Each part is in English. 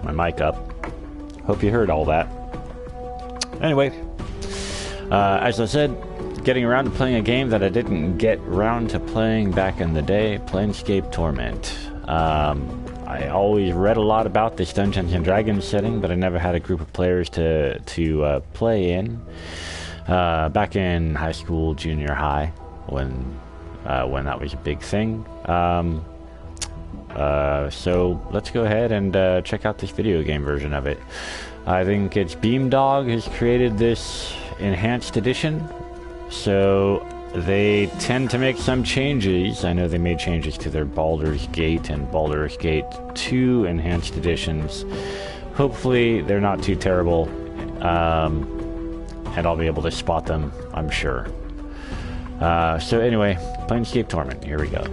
have my mic up. Hope you heard all that. Anyway, as I said, getting around to playing a game that I didn't get around to playing back in the day, Planescape Torment. I always read a lot about this Dungeons and Dragons setting, but I never had a group of players to play in. Back in high school, junior high, when that was a big thing. So let's go ahead and check out this video game version of it. I think it's Beamdog has created this enhanced edition, so they tend to make some changes. I know they made changes to their Baldur's Gate and Baldur's Gate 2 enhanced editions. Hopefully they're not too terrible, and I'll be able to spot them, I'm sure. So anyway, Planescape Torment, here we go.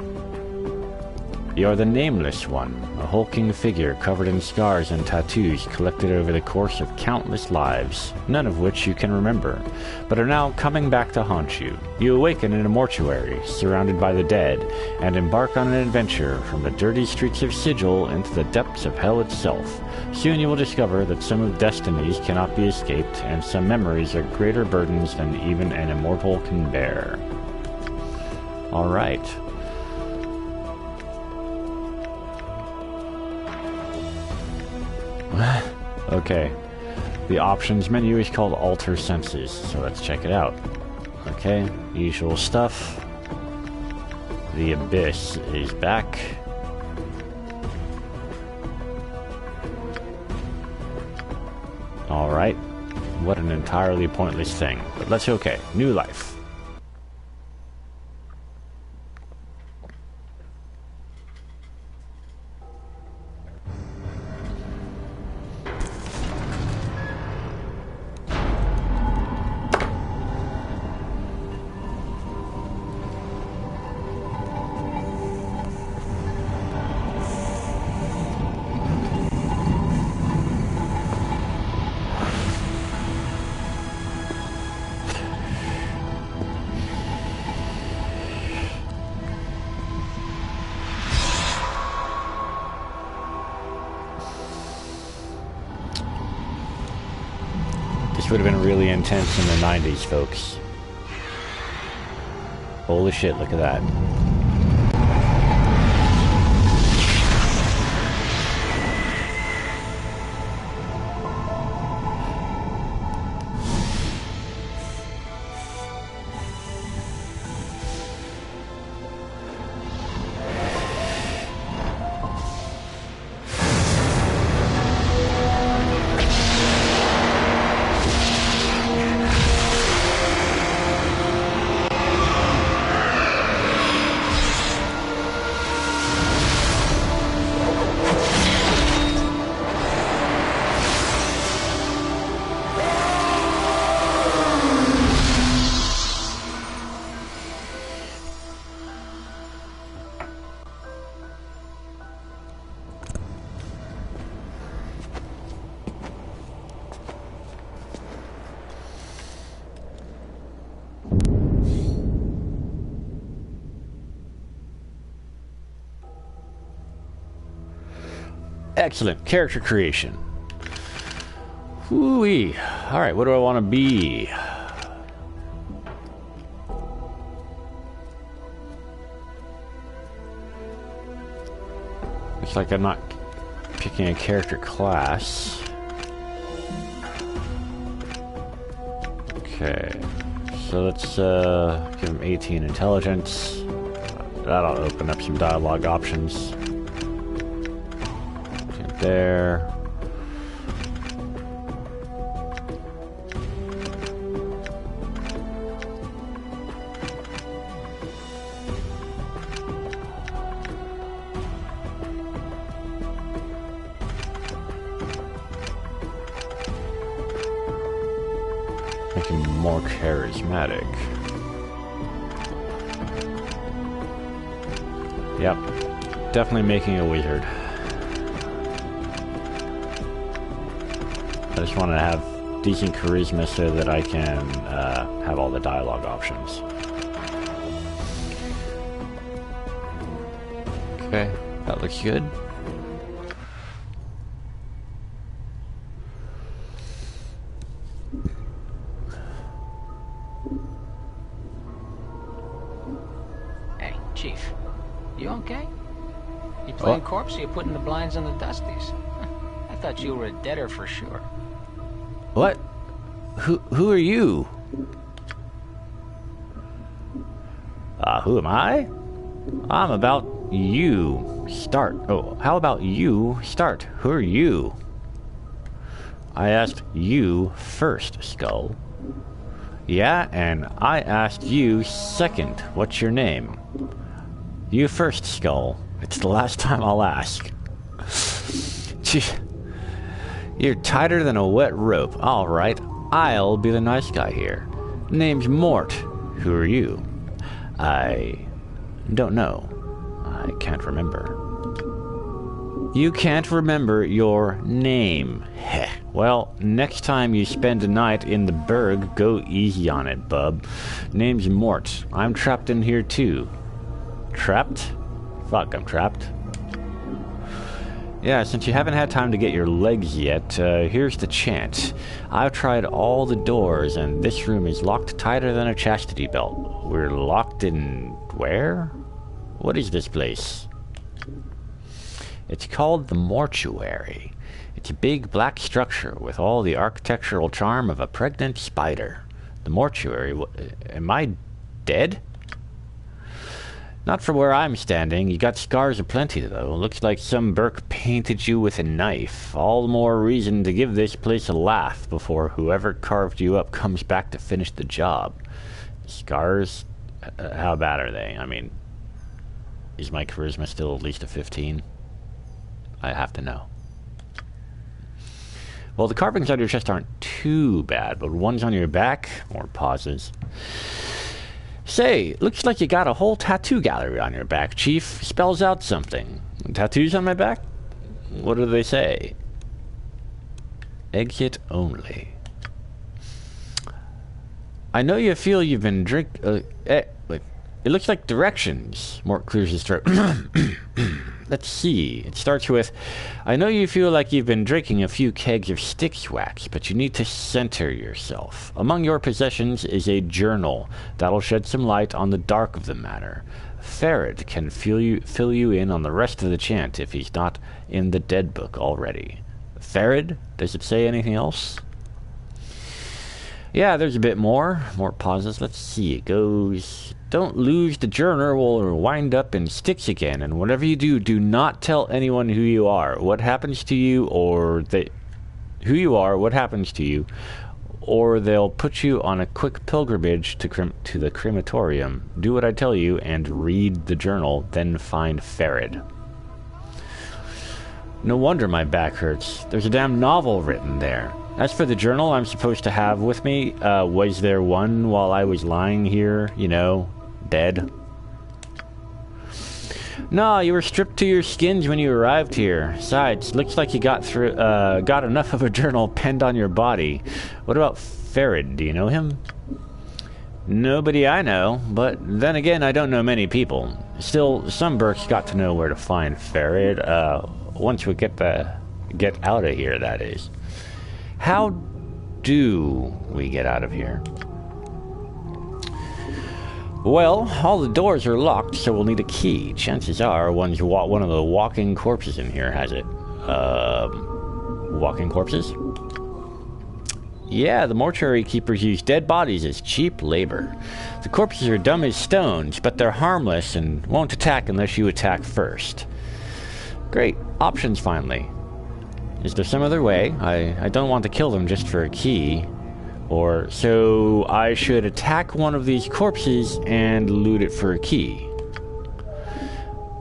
You're the Nameless One, a hulking figure covered in scars and tattoos collected over the course of countless lives, none of which you can remember, but are now coming back to haunt you. You awaken in a mortuary, surrounded by the dead, and embark on an adventure from the dirty streets of Sigil into the depths of hell itself. Soon you will discover that some of destinies cannot be escaped, and some memories are greater burdens than even an immortal can bear. Alright. Okay, the options menu is called Alter Senses, so let's check it out. Okay, usual stuff. The Abyss is back. Alright, what an entirely pointless thing, but that's okay. New life. This would have been really intense in the 90s, folks. Holy shit, look at that. Excellent. Character creation. Woo-wee. Alright, what do I want to be? Looks like I'm not picking a character class. Okay. So let's give him 18 intelligence. That'll open up some dialogue options. There. Make him more charismatic. Yep. Definitely making a wizard. I just want to have decent charisma so that I can have all the dialogue options. Okay, that looks good. You okay? You playing corpse or you putting the blinds on the dusties? I thought you were a deader for sure. What? Who are you? Who am I? I'm about you. Start. Oh, how about you start? Who are you? I asked you first, Skull. Yeah, and I asked you second. What's your name? You first, Skull. It's the last time I'll ask. Gee, you're tighter than a wet rope. All right, I'll be the nice guy here. Name's Mort. Who are you? I don't know. I can't remember. You can't remember your name. Heh. Well, next time you spend a night in the burg, go easy on it, bub. Name's Mort. I'm trapped in here too. Trapped? Fuck, I'm trapped. Yeah, since you haven't had time to get your legs yet, here's the chant. I've tried all the doors, and this room is locked tighter than a chastity belt. We're locked in... where? What is this place? It's called the Mortuary. It's a big black structure with all the architectural charm of a pregnant spider. The Mortuary... am I dead? Not from where I'm standing. You got scars aplenty, though. Looks like some Burke painted you with a knife. All the more reason to give this place a laugh before whoever carved you up comes back to finish the job. Scars? How bad are they? I mean, is my charisma still at least a 15? I have to know. Well, the carvings on your chest aren't too bad, but ones on your back? More pauses. Say, looks like you got a whole tattoo gallery on your back, Chief. Spells out something. Tattoos on my back? What do they say? Exit only. I know you feel you've been wait. It looks like directions. Mort clears his throat. Let's see. It starts with, I know you feel like you've been drinking a few kegs of Styx wax, but you need to center yourself. Among your possessions is a journal that'll shed some light on the dark of the matter. Farad can fill you in on the rest of the chant if he's not in the dead book already. Farad? Does it say anything else? Yeah, there's a bit more. More pauses. Let's see. It goes... Don't lose the journal or wind up in Styx again, and whatever you do, do not tell anyone who you are, what happens to you, or who you are, what happens to you, or they'll put you on a quick pilgrimage to the crematorium. Do what I tell you and read the journal, then find Farad. No wonder my back hurts. There's a damn novel written there. As for the journal I'm supposed to have with me, was there one while I was lying here, you know, dead? No, you were stripped to your skins when you arrived here. Besides, looks like you got enough of a journal penned on your body. What about Farad? Do you know him? Nobody I know, but then again, I don't know many people. Still, some Burks got to know where to find Farad, once we get out of here, that is. How do we get out of here? Well, all the doors are locked, so we'll need a key. Chances are one of the walking corpses in here has it. Walking corpses? Yeah, the mortuary keepers use dead bodies as cheap labor. The corpses are dumb as stones, but they're harmless and won't attack unless you attack first. Great. Options, finally. Is there some other way? I don't want to kill them just for a key. Or, so I should attack one of these corpses and loot it for a key.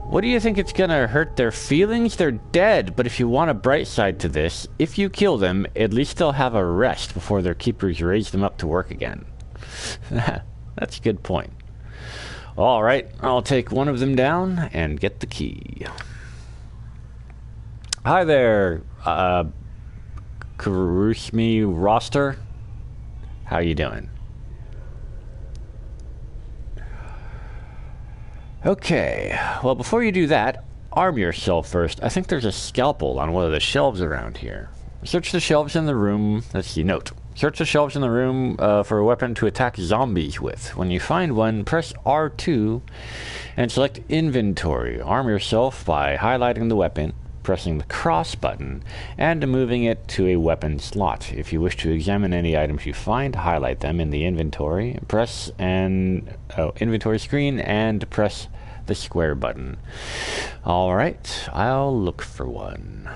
What do you think it's gonna hurt their feelings? They're dead, but if you want a bright side to this, if you kill them, at least they'll have a rest before their keepers raise them up to work again. That's a good point. Alright, I'll take one of them down and get the key. Hi there, Karusmi Roster. How you doing? Okay, well, before you do that, arm yourself first. I think there's a scalpel on one of the shelves around here. Search the shelves in the room. Let's see, note. Search the shelves in the room for a weapon to attack zombies with. When you find one, press R2 and select Inventory. Arm yourself by highlighting the weapon, pressing the cross button, and moving it to a weapon slot. If you wish to examine any items you find, highlight them in the inventory. Press inventory screen and press the square button. Alright, I'll look for one.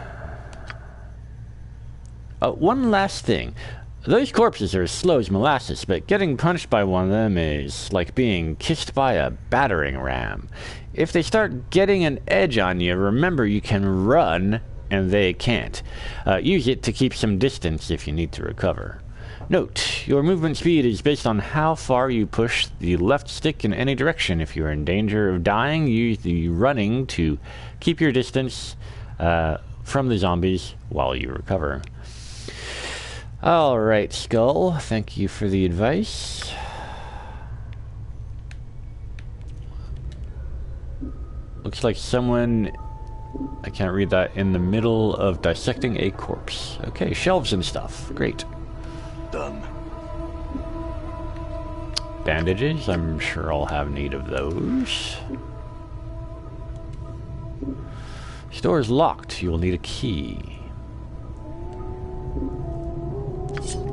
One last thing. Those corpses are as slow as molasses, but getting punched by one of them is like being kissed by a battering ram. If they start getting an edge on you, remember you can run, and they can't. Use it to keep some distance if you need to recover. Note, your movement speed is based on how far you push the left stick in any direction. If you are in danger of dying, use the running to keep your distance from the zombies while you recover. Alright, Skull, thank you for the advice. Looks like someone, I can't read that, in the middle of dissecting a corpse. Okay, shelves and stuff. Great. Done. Bandages, I'm sure I'll have need of those. Store is locked. You will need a key.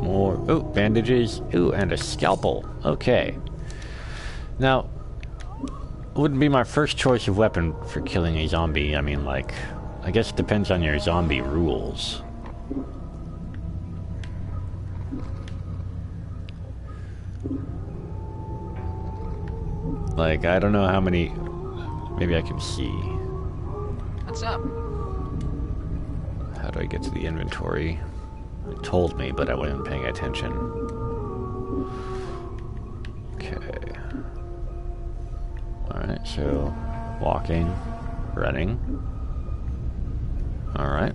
More, oh, bandages, ooh, and a scalpel. Okay. Now, it wouldn't be my first choice of weapon for killing a zombie. I mean, like, I guess it depends on your zombie rules. Like, I don't know how many, maybe I can see. What's up? How do I get to the inventory? It told me, but I wasn't paying attention. Okay. Alright, so walking, running. Alright.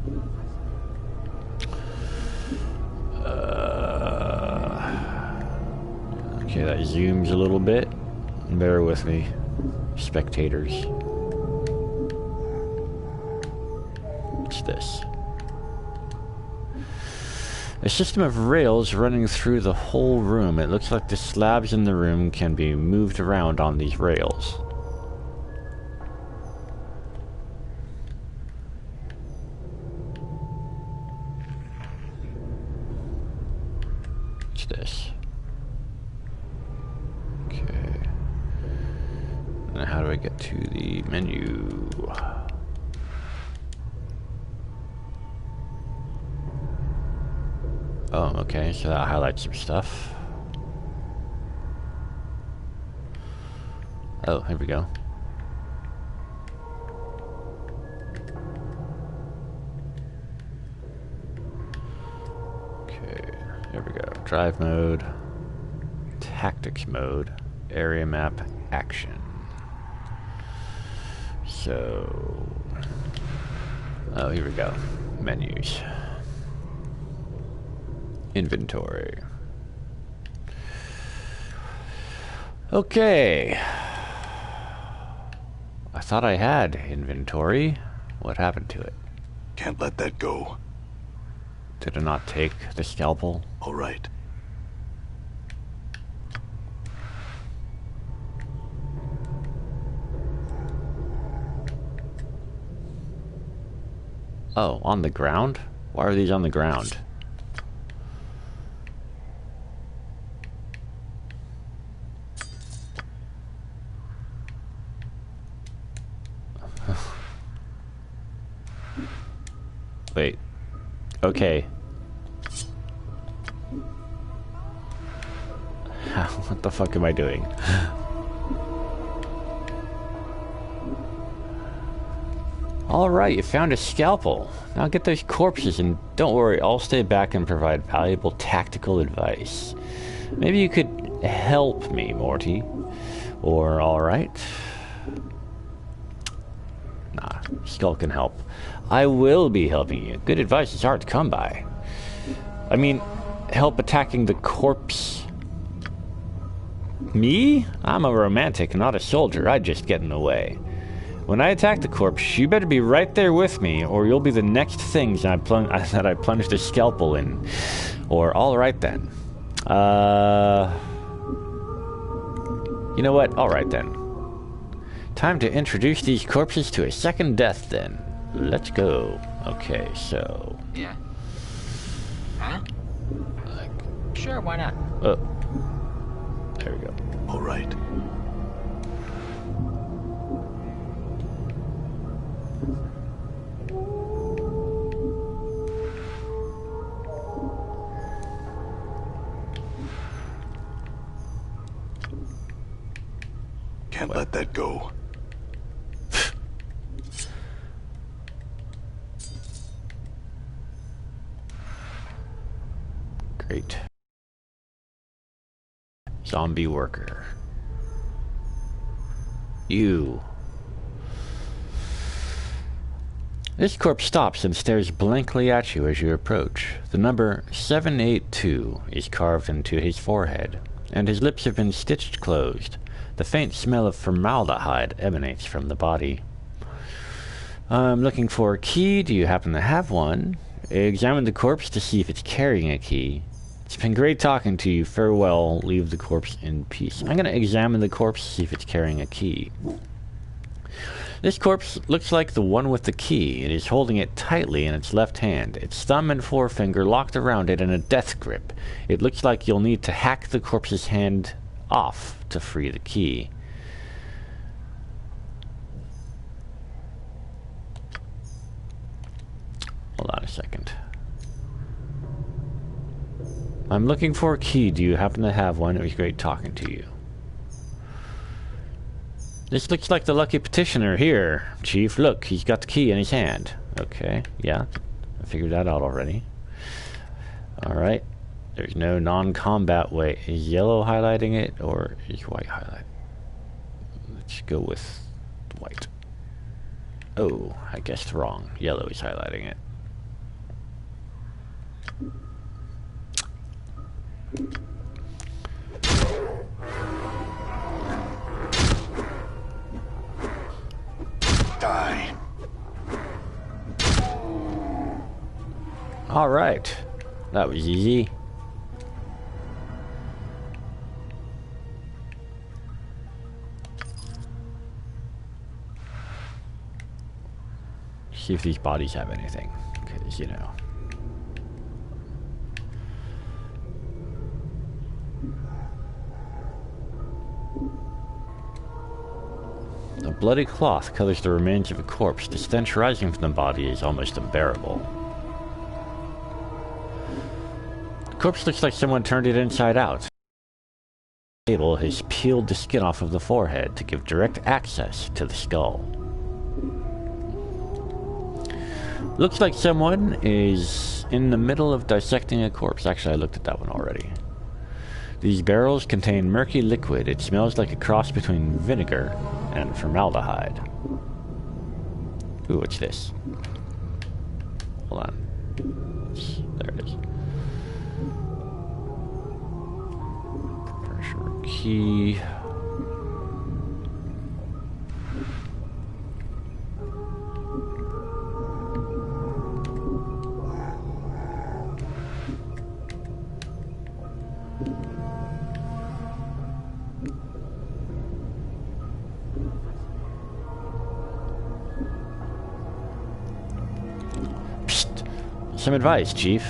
Okay, that zooms a little bit. Bear with me, spectators. What's this? A system of rails running through the whole room. It looks like the slabs in the room can be moved around on these rails. What's this? Okay. Now how do I get to the menu? Oh, okay, so that highlights some stuff. Oh, here we go. Okay, here we go. Drive mode, tactics mode, area map, action. So, oh, here we go. Menus. Inventory. Okay. I thought I had inventory. What happened to it? Can't let that go. Did it not take the scalpel? All right. Oh, on the ground? Why are these on the ground? Wait. Okay. What the fuck am I doing? Alright, you found a scalpel. Now get those corpses and don't worry, I'll stay back and provide valuable tactical advice. Maybe you could help me, Morty. Or, alright. Nah, Skull can help. I will be helping you. Good advice is hard to come by. I mean, help attacking the corpse. Me? I'm a romantic, not a soldier. I'd just get in the way. When I attack the corpse, you better be right there with me, or you'll be the next thing that I plunge the scalpel in. Or, alright then. You know what? Alright then. Time to introduce these corpses to a second death then. Let's go. Okay, so... Yeah. Huh? Sure, why not? Oh. There we go. All right. Can't let that go. Great. Zombie worker. You. This corpse stops and stares blankly at you as you approach. The number 782 is carved into his forehead, and his lips have been stitched closed. The faint smell of formaldehyde emanates from the body. I'm looking for a key. Do you happen to have one? Examine the corpse to see if it's carrying a key. It's been great talking to you. Farewell. Leave the corpse in peace. I'm going to examine the corpse to see if it's carrying a key. This corpse looks like the one with the key. It is holding it tightly in its left hand, its thumb and forefinger locked around it in a death grip. It looks like you'll need to hack the corpse's hand off to free the key. Hold on a second. I'm looking for a key. Do you happen to have one? It was great talking to you. This looks like the lucky petitioner here, Chief. Look, he's got the key in his hand. Okay, yeah. I figured that out already. Alright. There's no non-combat way. Is yellow highlighting it, or is white highlighting? Let's go with white. Oh, I guessed wrong. Yellow is highlighting it. Die. All right, that was easy. See if these bodies have anything, because you know. A bloody cloth covers the remains of a corpse. The stench rising from the body is almost unbearable. The corpse looks like someone turned it inside out. The table has peeled the skin off of the forehead to give direct access to the skull. Looks like someone is in the middle of dissecting a corpse. Actually, I looked at that one already. These barrels contain murky liquid. It smells like a cross between vinegar and formaldehyde. Ooh, what's this? Hold on. There it is. Pressure key. Some advice, Chief.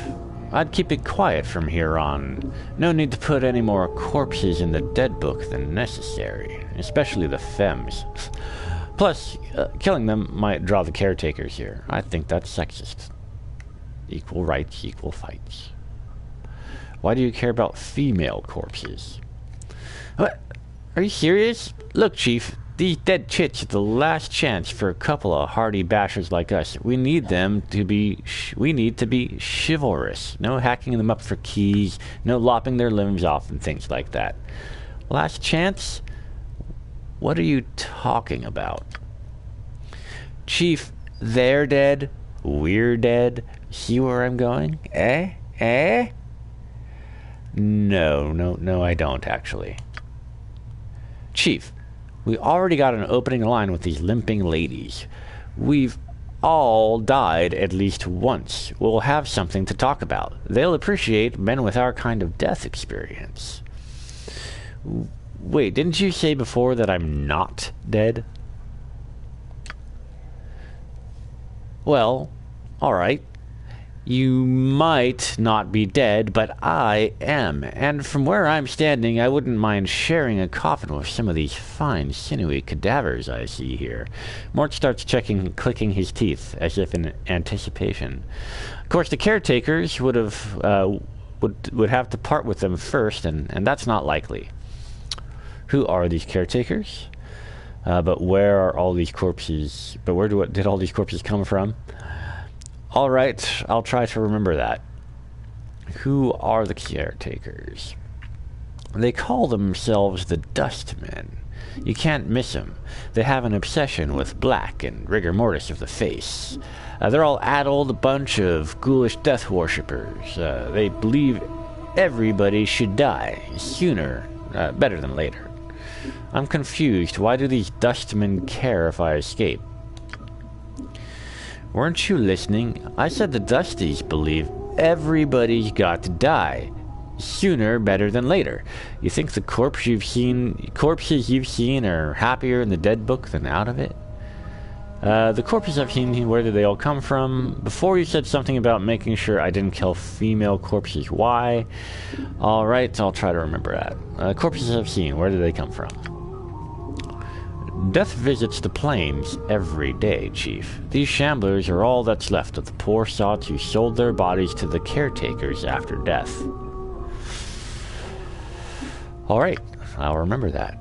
I'd keep it quiet from here on. No need to put any more corpses in the dead book than necessary, especially the femmes. Plus, killing them might draw the caretakers here. I think that's sexist. Equal rights, equal fights. Why do you care about female corpses? What? Are you serious? Look, Chief. These dead chits are the last chance for a couple of hardy bashers like us. We need them to be... we need to be chivalrous. No hacking them up for keys. No lopping their limbs off and things like that. Last chance? What are you talking about? Chief, they're dead. We're dead. See where I'm going? Eh? Eh? No, I don't, actually. Chief... we already got an opening line with these limping ladies. We've all died at least once. We'll have something to talk about. They'll appreciate men with our kind of death experience. Wait, didn't you say before that I'm not dead? Well, alright. You might not be dead, but I am. And from where I'm standing, I wouldn't mind sharing a coffin with some of these fine, sinewy cadavers I see here. Mort starts clicking his teeth, as if in anticipation. Of course, the caretakers would have to part with them first, and that's not likely. Who are these caretakers? But where are all these corpses? But where did all these corpses come from? All right, I'll try to remember that. Who are the caretakers? They call themselves the Dustmen. You can't miss them. They have an obsession with black and rigor mortis of the face. They're all addled bunch of ghoulish death worshippers. They believe everybody should die sooner, better than later. I'm confused. Why do these Dustmen care if I escape? Weren't you listening? I said the Dusties believe everybody's got to die. Sooner, better than later. You think the corpses you've seen are happier in the dead book than out of it? The corpses I've seen, where did they all come from? Before you said something about making sure I didn't kill female corpses. Why? Alright, I'll try to remember that. Corpses I've seen, where did they come from? Death visits the plains every day, Chief. These shamblers are all that's left of the poor sots who sold their bodies to the caretakers after death. Alright, I'll remember that.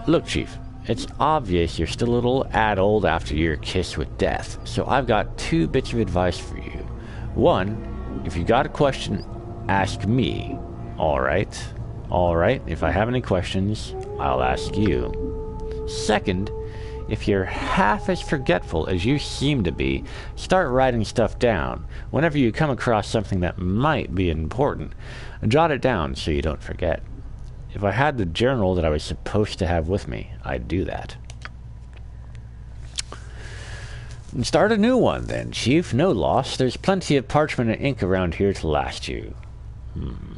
Look, Chief, it's obvious you're still a little addled after your kiss with death, so I've got 2 bits of advice for you. 1, if you got a question, ask me. Alright? Alright, if I have any questions, I'll ask you. 2nd, if you're half as forgetful as you seem to be, start writing stuff down. Whenever you come across something that might be important, jot it down so you don't forget. If I had the journal that I was supposed to have with me, I'd do that. Start a new one then, Chief. No loss. There's plenty of parchment and ink around here to last you.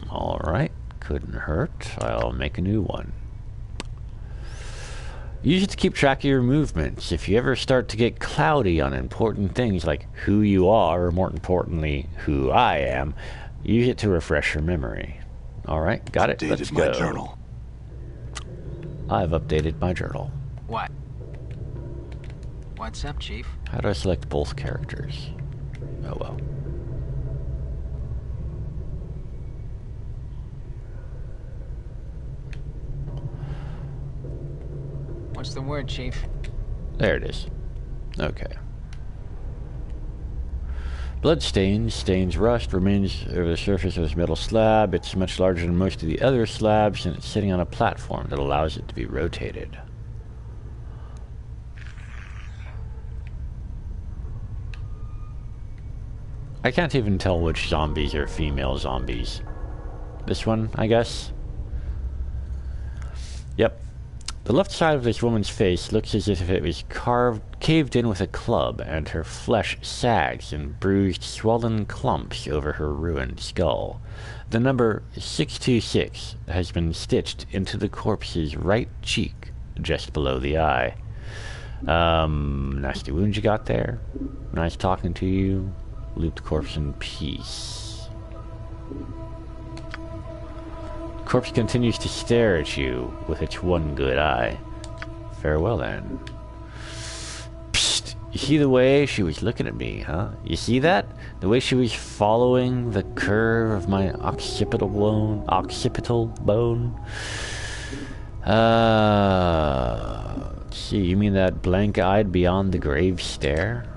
Alright. Couldn't hurt. I'll make a new one. Use it to keep track of your movements. If you ever start to get cloudy on important things like who you are, or more importantly, who I am, use it to refresh your memory. Alright, got it? Let's go. My journal. I've updated my journal. What? What's up, Chief? How do I select both characters? Oh well. What's the word, Chief? There it is. Okay. Blood stains rust, remains over the surface of this metal slab. It's much larger than most of the other slabs, and it's sitting on a platform that allows it to be rotated. I can't even tell which zombies are female zombies. This one, I guess? Yep. The left side of this woman's face looks as if it was caved in with a club, and her flesh sags in bruised, swollen clumps over her ruined skull. The number 626 has been stitched into the corpse's right cheek, just below the eye. Nasty wound you got there. Nice talking to you. Leave the corpse in peace. Corpse continues to stare at you with its one good eye. Farewell then. Psst! You see the way she was looking at me, huh? You see that? The way she was following the curve of my occipital bone? Let's see, you mean that blank-eyed beyond the grave stare?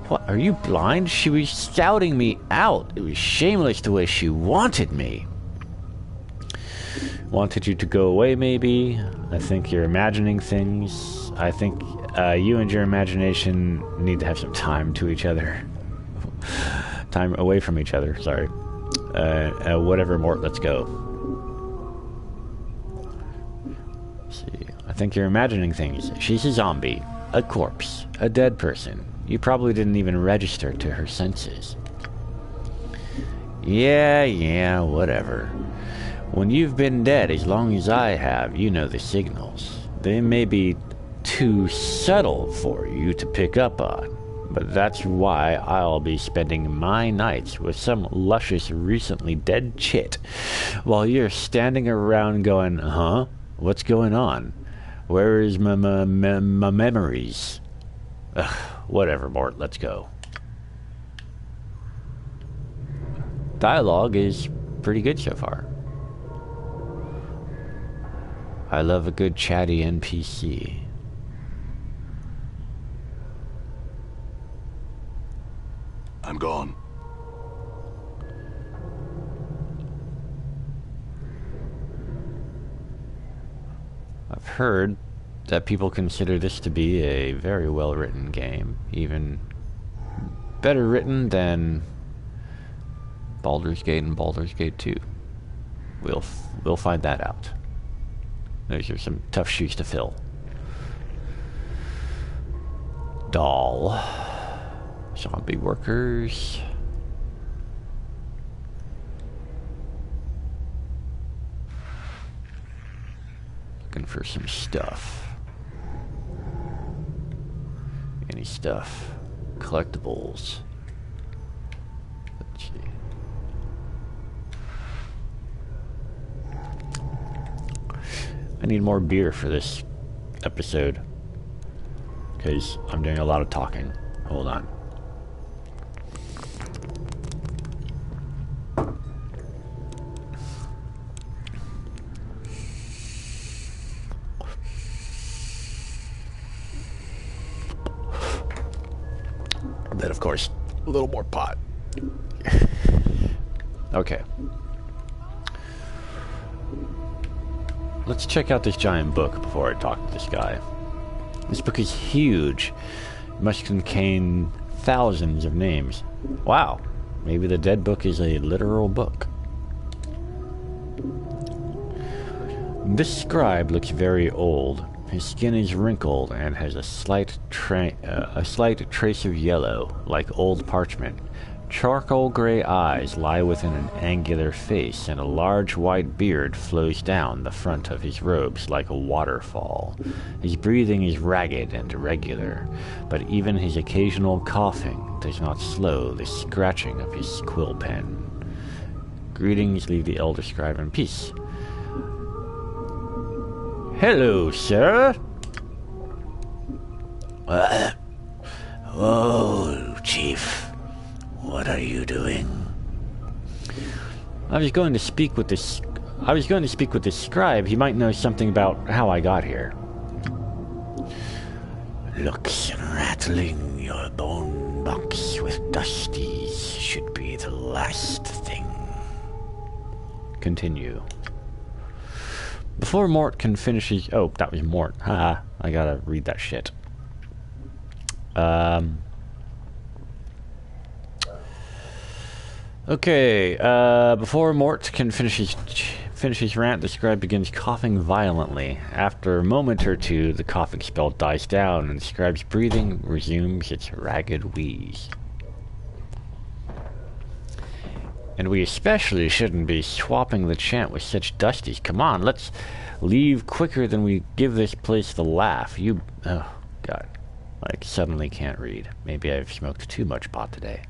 What, are you blind? She was scouting me out. It was shameless the way she wanted me. Wanted you to go away, maybe? I think you're imagining things. I think you and your imagination need to have some time to each other. Time away from each other, sorry. Whatever, Mort, let's go. Let's see. I think you're imagining things. She's a zombie. A corpse. A dead person. You probably didn't even register to her senses. Yeah, whatever. When you've been dead as long as I have, you know the signals. They may be too subtle for you to pick up on, but that's why I'll be spending my nights with some luscious recently dead chit, while you're standing around going, huh? What's going on? Where is my memories? Ugh, whatever, Mort, let's go. Dialogue is pretty good so far. I love a good chatty NPC. I'm gone. I've heard that people consider this to be a very well-written game, even better written than Baldur's Gate and Baldur's Gate 2. We'll find that out. Those are some tough shoes to fill. Doll. Zombie workers. Looking for some stuff. Any stuff. Collectibles. Let's see. I need more beer for this episode, because I'm doing a lot of talking. Hold on. Then, of course, a little more pot. Okay. Let's check out this giant book before I talk to this guy. This book is huge. It must contain thousands of names. Wow. Maybe the dead book is a literal book. This scribe looks very old. His skin is wrinkled and has a slight trace of yellow, like old parchment. Charcoal gray eyes lie within an angular face, and a large white beard flows down the front of his robes like a waterfall. His breathing is ragged and irregular, but even his occasional coughing does not slow the scratching of his quill pen. Greetings, leave the elder scribe in peace. Hello, sir. Oh, Chief. What are you doing? I was going to speak with this scribe. He might know something about how I got here. Looks and rattling your bone box with dusties should be the last thing. Continue. Before Mort can finish his... Oh, that was Mort. Haha, I gotta read that shit. Okay, before Mort can finish his rant, the scribe begins coughing violently. After a moment or two, the coughing spell dies down, and the scribe's breathing resumes its ragged wheeze. And we especially shouldn't be swapping the chant with such dusties. Come on, let's leave quicker than we give this place the laugh. Oh, God. I suddenly can't read. Maybe I've smoked too much pot today.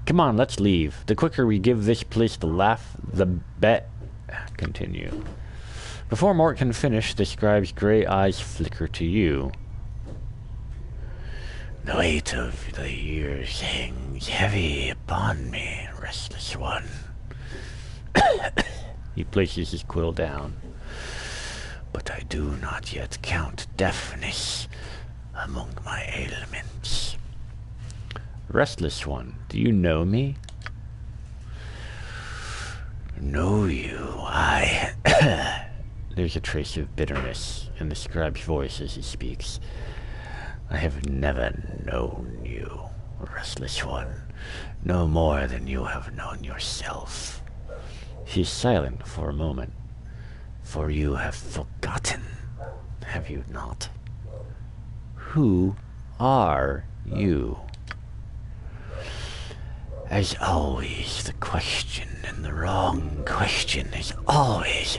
Come on, let's leave. The quicker we give this place the laugh, the bet... Continue. Before Mort can finish, the scribe's gray eyes flicker to you. The weight of the years hangs heavy upon me, restless one. He places his quill down. But I do not yet count deafness among my ailments. Restless one, do you know me? Know you, I... There's a trace of bitterness in the scribe's voice as he speaks. I have never known you, restless one, no more than you have known yourself. He's silent for a moment. For you have forgotten, have you not? Who are you? As always, the question and the wrong question is always...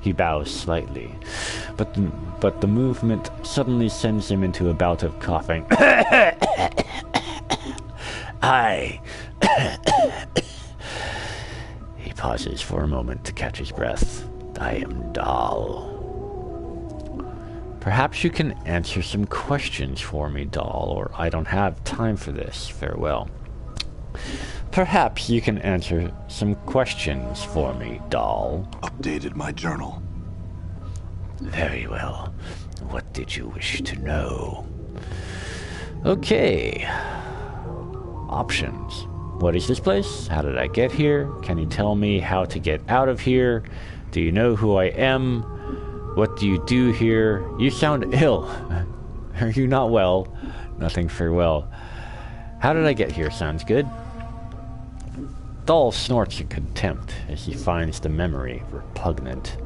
He bows slightly, but the movement suddenly sends him into a bout of coughing. He pauses for a moment to catch his breath. I am Dahl. Perhaps you can answer some questions for me, Dahl, or I don't have time for this. Farewell. Perhaps you can answer some questions for me, Dahl. Updated my journal. Very well. What did you wish to know? Okay. Options. What is this place? How did I get here? Can you tell me how to get out of here? Do you know who I am? What do you do here? You sound ill. Are you not well? Nothing, farewell. How did I get here? Sounds good. Dahl snorts in contempt as he finds the memory repugnant.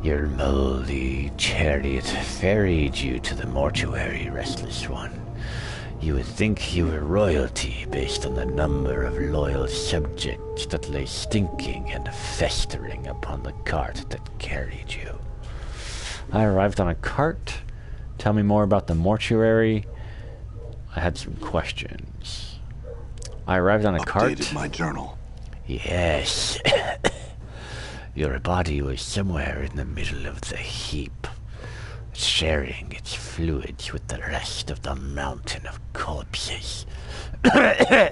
Your moldy chariot ferried you to the mortuary, Restless One. You would think you were royalty based on the number of loyal subjects that lay stinking and festering upon the cart that carried you. I arrived on a cart. Tell me more about the mortuary. I had some questions. I arrived on a cart. Updated my journal. Yes. Your body was somewhere in the middle of the heap, sharing its fluids with the rest of the mountain of corpses. Dahl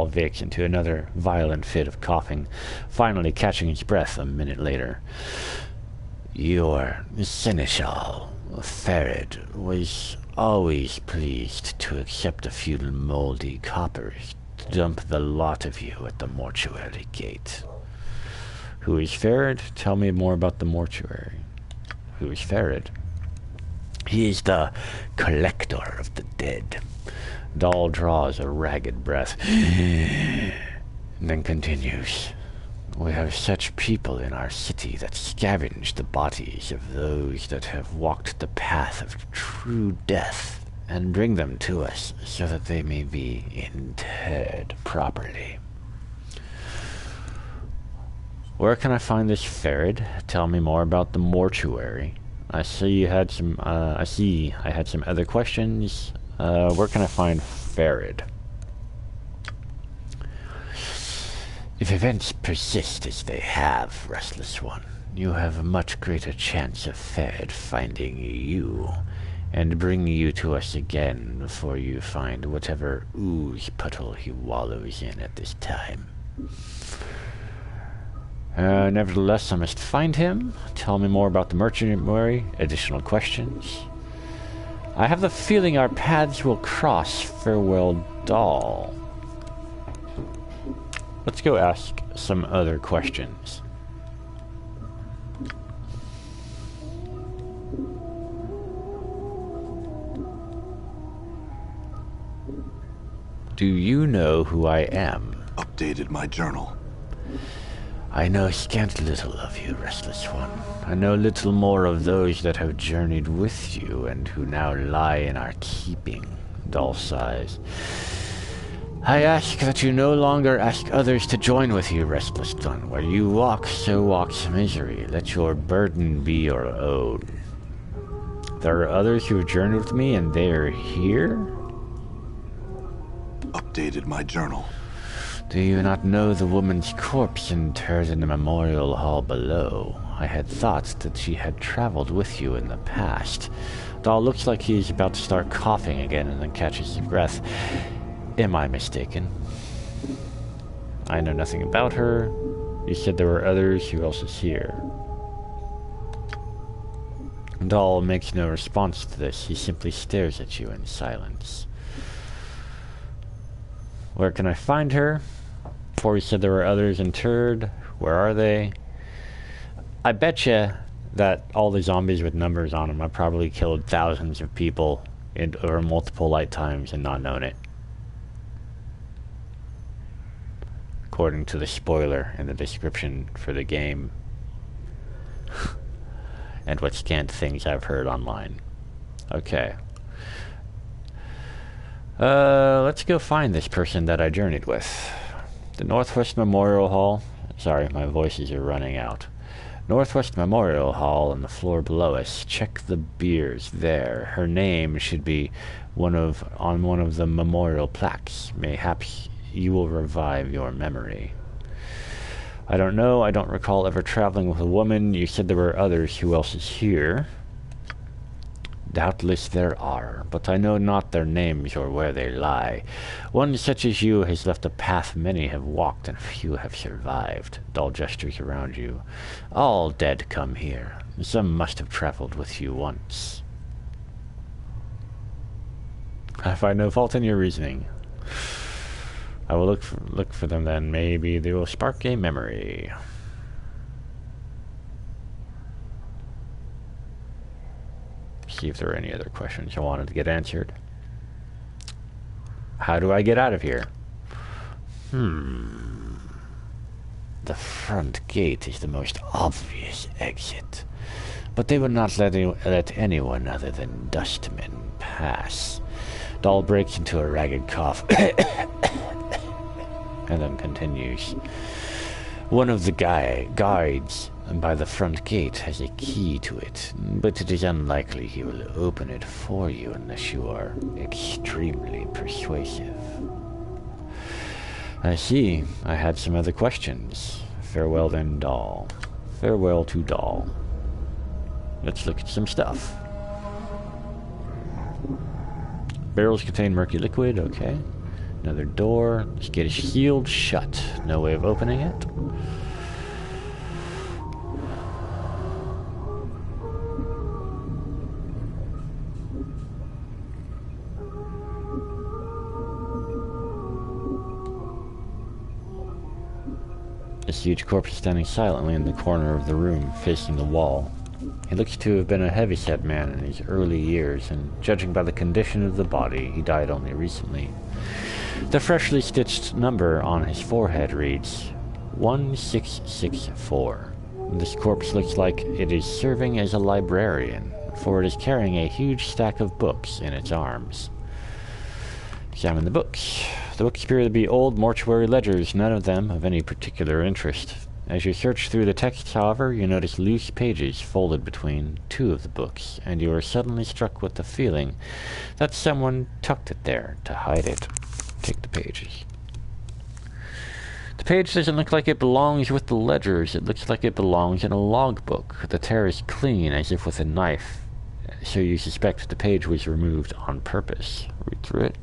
vicks into another violent fit of coughing, finally catching his breath a minute later. Your seneschal, Farid, was always pleased to accept a few moldy coppers to dump the lot of you at the mortuary gate. Who is Farid? Tell me more about the mortuary. Who is Farid? He is the collector of the dead. Dahl draws a ragged breath, and then continues. We have such people in our city that scavenge the bodies of those that have walked the path of true death and bring them to us so that they may be interred properly. Where can I find this Farid? Tell me more about the mortuary. I see you had some. I had some other questions. Where can I find Farid? If events persist as they have, Restless One, you have a much greater chance of Farid finding you and bringing you to us again before you find whatever ooze puddle he wallows in at this time. Nevertheless, I must find him. Tell me more about the mortuary. Additional questions. I have the feeling our paths will cross. Farewell, Dahl. Let's go ask some other questions. Do you know who I am? Updated my journal. I know scant little of you, Restless One. I know little more of those that have journeyed with you and who now lie in our keeping. Dahl sighs. I ask that you no longer ask others to join with you, Restless One. Where you walk, so walks misery. Let your burden be your own. There are others who have journeyed with me, and they are here? Updated my journal. Do you not know the woman's corpse interred in the memorial hall below? I had thought that she had traveled with you in the past. Dahl looks like he's about to start coughing again and then catches his breath. Am I mistaken? I know nothing about her. You said there were others. Who else is here? Dahl makes no response to this. He simply stares at you in silence. Where can I find her? Before he said there were others interred. Where are they? I betcha that all the zombies with numbers on them, I probably killed thousands of people over multiple lifetimes and not known it. According to the spoiler in the description for the game. and what scant things I've heard online. Okay. Let's go find this person that I journeyed with. The Northwest Memorial Hall. Sorry, my voices are running out. Northwest Memorial Hall on the floor below us. Check the beers there. Her name should be on one of the memorial plaques. Mayhaps you will revive your memory. I don't know. I don't recall ever traveling with a woman. You said there were others. Who else is here? Doubtless there are, but I know not their names or where they lie. One such as you has left a path many have walked, and few have survived. Dull gestures around you. All dead come here. Some must have traveled with you once. I find no fault in your reasoning. I will look for them then. Maybe they will spark a memory. See if there are any other questions I wanted to get answered. How do I get out of here? The front gate is the most obvious exit, but they would not let anyone other than dustmen pass. Doll breaks into a ragged cough and then continues. One of the guards by the front gate has a key to it, but it is unlikely he will open it for you unless you are extremely persuasive. I see. I had some other questions. Farewell then, Doll. Farewell to Doll. Let's look at some stuff. Barrels contain murky liquid, okay. Another door. This gate is sealed shut. No way of opening it. This huge corpse is standing silently in the corner of the room, facing the wall. He looks to have been a heavyset man in his early years, and judging by the condition of the body, he died only recently. The freshly stitched number on his forehead reads 1664. This corpse looks like it is serving as a librarian, for it is carrying a huge stack of books in its arms. Examine the books. The books appear to be old mortuary ledgers, none of them of any particular interest. As you search through the texts, however, you notice loose pages folded between two of the books, and you are suddenly struck with the feeling that someone tucked it there to hide it. Take the pages. The page doesn't look like it belongs with the ledgers. It looks like it belongs in a logbook. The tear is clean, as if with a knife, so you suspect the page was removed on purpose. Read through it.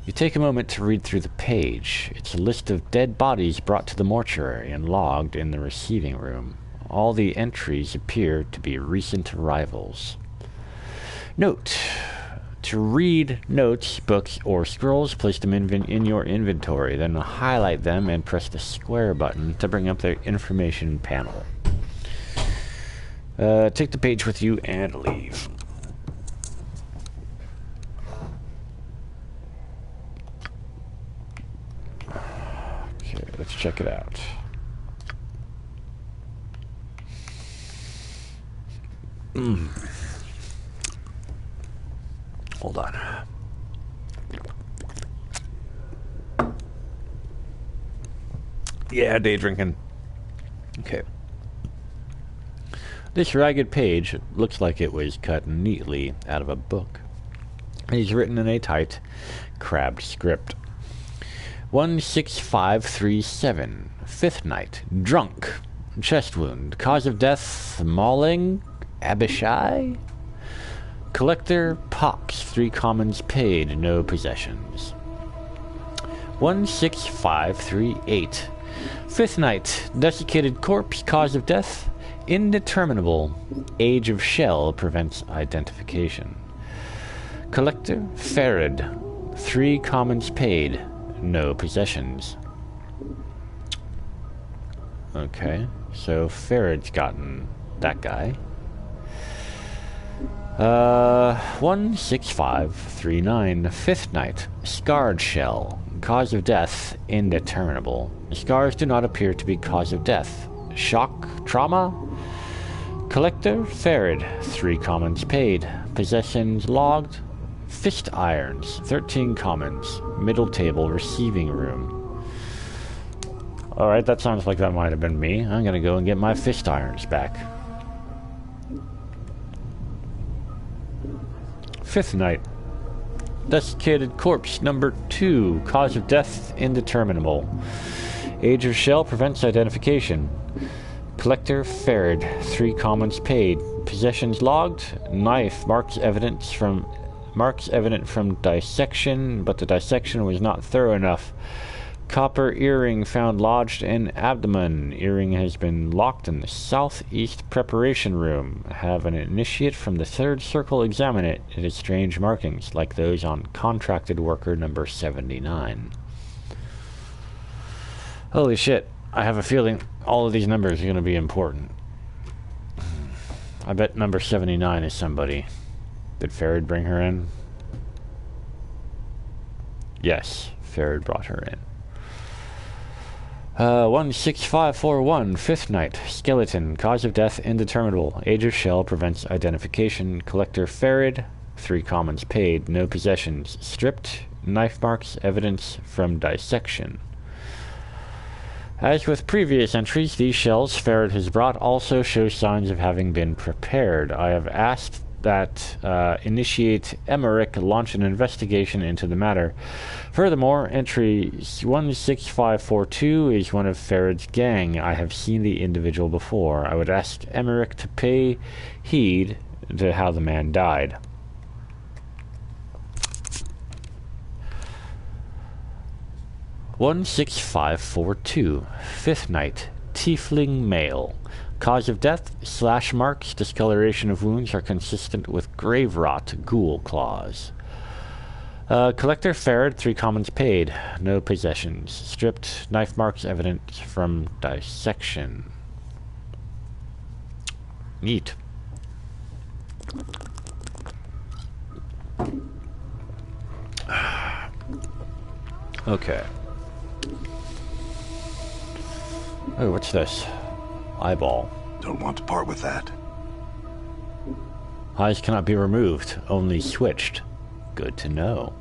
You take a moment to read through the page. It's a list of dead bodies brought to the mortuary and logged in the receiving room. All the entries appear to be recent arrivals. Note: to read notes, books, or scrolls, place them in your inventory, then highlight them and press the square button to bring up the information panel. Take the page with you and leave. Okay, let's check it out. Hold on. Yeah, day drinking. Okay. This ragged page looks like it was cut neatly out of a book. It is written in a tight, crabbed script. 16537. Fifth night. Drunk. Chest wound. Cause of death, mauling. Abishai. Collector, pox. 3 commons paid, no possessions. 16538. Fifth night. Desiccated corpse. Cause of death, indeterminable. Age of shell prevents identification. Collector, Farid. 3 commons paid, no possessions. Okay, so Farid's gotten that guy. 16539. Fifth night. Scarred shell. Cause of death, indeterminable. Scars do not appear to be cause of death. Shock Trauma. Collector Ferret, 3 commons paid. Possessions logged. Fist Irons, 13 commons. Middle table, receiving room. Alright, that sounds like that might have been me. I'm gonna go and get my Fist Irons back. 5th night. Desiccated corpse number 2. Cause of death indeterminable. Age of shell prevents identification. Collector Ferret, 3 commons paid. Possessions logged. Knife marks evident from dissection, but the dissection was not thorough enough. Copper earring found lodged in abdomen. Earring has been locked in the southeast preparation room. Have an initiate from the 3rd circle examine it. It has strange markings, like those on contracted worker number 79. Holy shit. I have a feeling all of these numbers are going to be important. I bet number 79 is somebody. Did Ferret bring her in? Yes, Ferret brought her in. 16541, 5th night. Skeleton. Cause of death indeterminable. Age of shell prevents identification. Collector Ferret, 3 commons paid. No possessions. Stripped. Knife marks evidence from dissection. As with previous entries, these shells Ferret has brought also show signs of having been prepared. I have asked that Initiate Emmerich launch an investigation into the matter. Furthermore, entry 16542 is one of Ferret's gang. I have seen the individual before. I would ask Emmerich to pay heed to how the man died. (16542) 5th night. Tiefling male. Cause of death, slash marks, discoloration of wounds are consistent with grave rot, ghoul claws. Collector Ferret, 3 commons paid. No possessions. Stripped, knife marks evident from dissection. Neat. Okay. Oh, what's this? Eyeball. Don't want to part with that. Eyes cannot be removed, only switched. Good to know.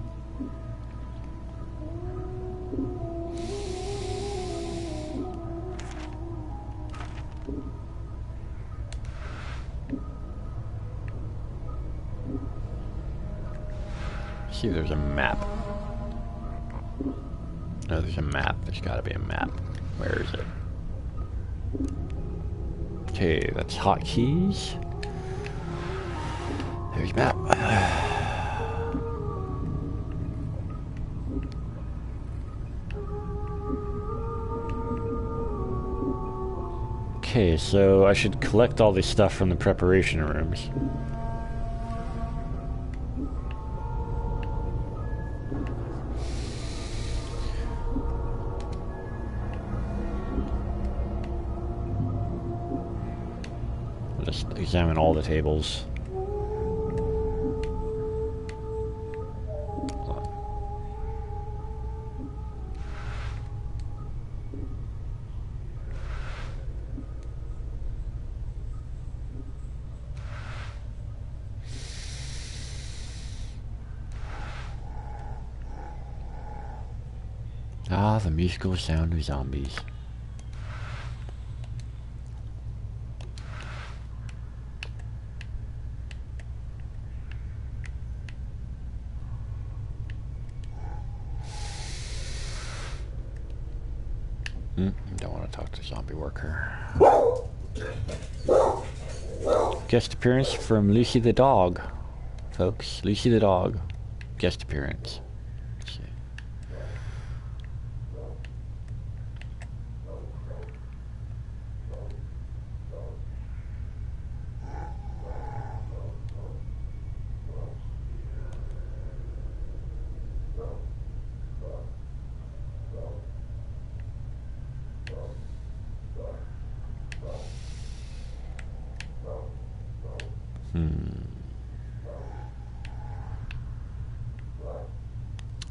See if there's a map. No, there's a map. There's gotta be a map. Where is it? Okay, that's hotkeys. There's map. Okay, so I should collect all this stuff from the preparation rooms. Just examine all the tables. Ah, the musical sound of zombies. Don't want to talk to zombie worker. Guest appearance from Lucy the dog, folks. Lucy the dog. Guest appearance. Let's see.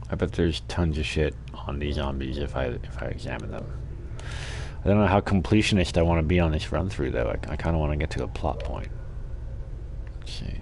I bet there's tons of shit on these zombies if I examine them. I don't know how completionist I want to be on this run through, though. I kind of want to get to a plot point. Let's see.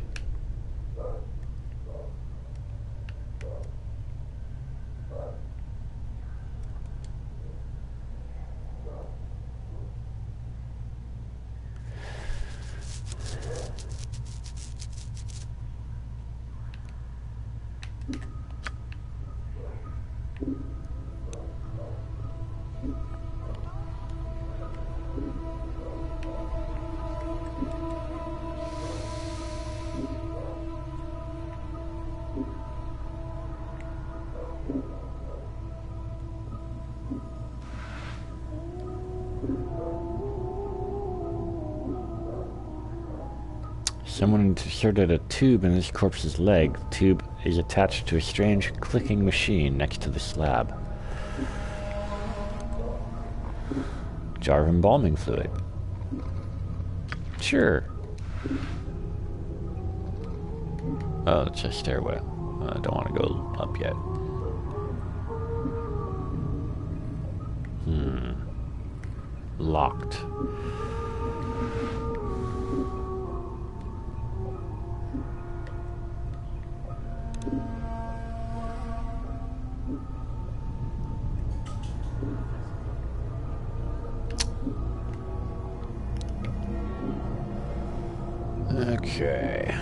Someone inserted a tube in this corpse's leg. The tube is attached to a strange clicking machine next to the slab. Jar of embalming fluid. Sure. Oh, it's a stairway. I don't want to go up yet. Locked. Okay.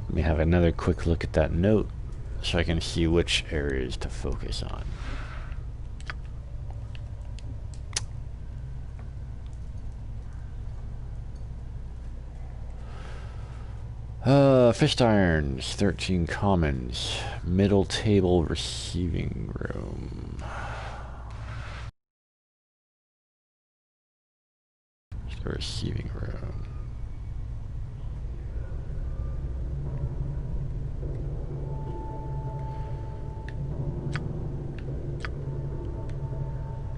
Let me have another quick look at that note so I can see which areas to focus on. Fist irons, 13 commons, middle table receiving room. The receiving room.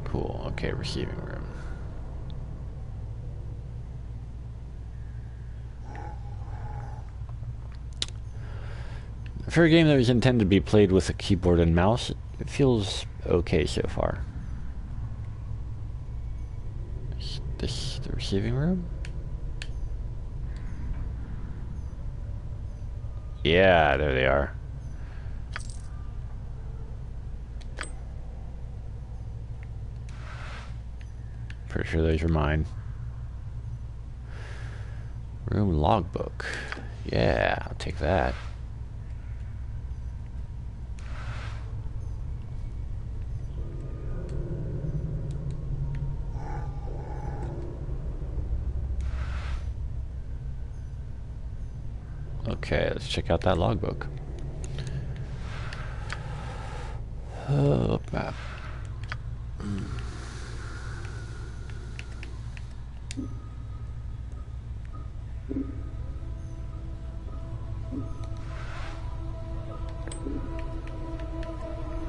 Cool, okay, receiving room. For a game that was intended to be played with a keyboard and mouse, it feels okay so far. Is this the receiving room? Yeah, there they are. Pretty sure those are mine. Room logbook. Yeah, I'll take that. Okay, let's check out that logbook. Map.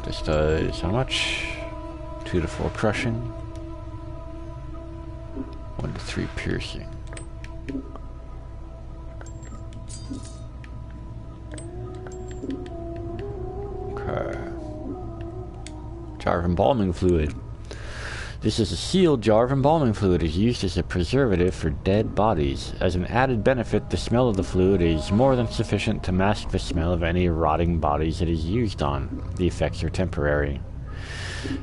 This does how much? 2 to 4 crushing. 1 to 3 piercing. Jar of embalming fluid. This is a sealed jar of embalming fluid. It is used as a preservative for dead bodies. As an added benefit, the smell of the fluid is more than sufficient to mask the smell of any rotting bodies it is used on. The effects are temporary.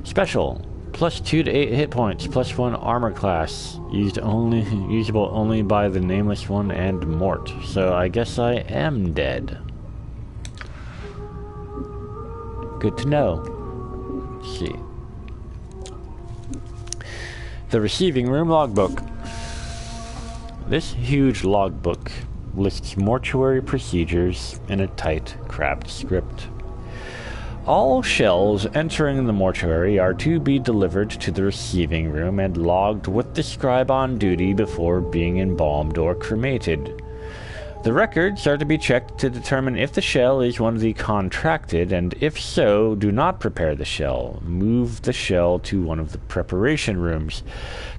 Special. Plus 2 to 8 hit points, plus 1 armor class. Usable only by the Nameless One and Mort. So I guess I am dead. Good to know. Let's see. The receiving room logbook. This huge logbook lists mortuary procedures in a tight, crabbed script. All shells entering the mortuary are to be delivered to the receiving room and logged with the scribe on duty before being embalmed or cremated. The records are to be checked to determine if the shell is one of the contracted, and if so, do not prepare the shell. Move the shell to one of the preparation rooms.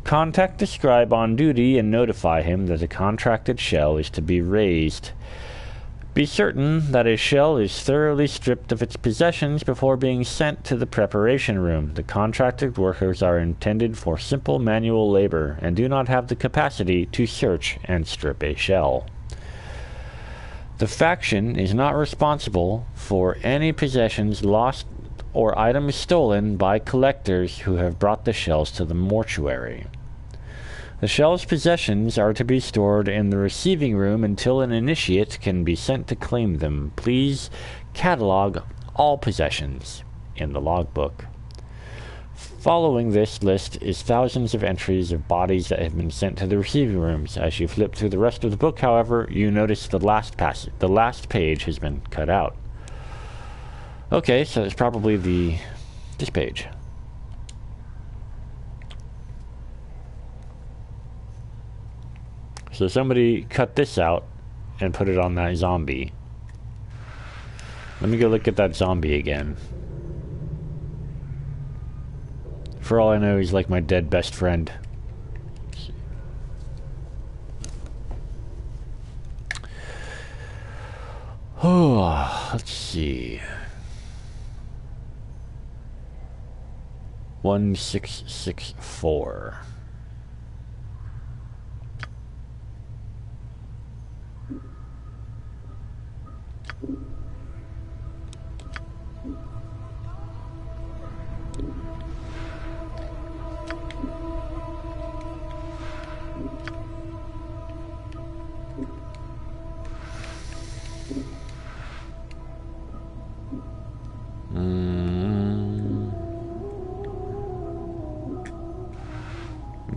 Contact the scribe on duty and notify him that a contracted shell is to be raised. Be certain that a shell is thoroughly stripped of its possessions before being sent to the preparation room. The contracted workers are intended for simple manual labor and do not have the capacity to search and strip a shell. The faction is not responsible for any possessions lost or items stolen by collectors who have brought the shells to the mortuary. The shell's possessions are to be stored in the receiving room until an initiate can be sent to claim them. Please catalog all possessions in the logbook. Following this list is thousands of entries of bodies that have been sent to the receiving rooms. As you flip through the rest of the book, however, you notice the last page has been cut out. Okay, so it's probably this page. So somebody cut this out and put it on that zombie. Let me go look at that zombie again. For all I know, he's like my dead best friend. Oh, let's see. 1664.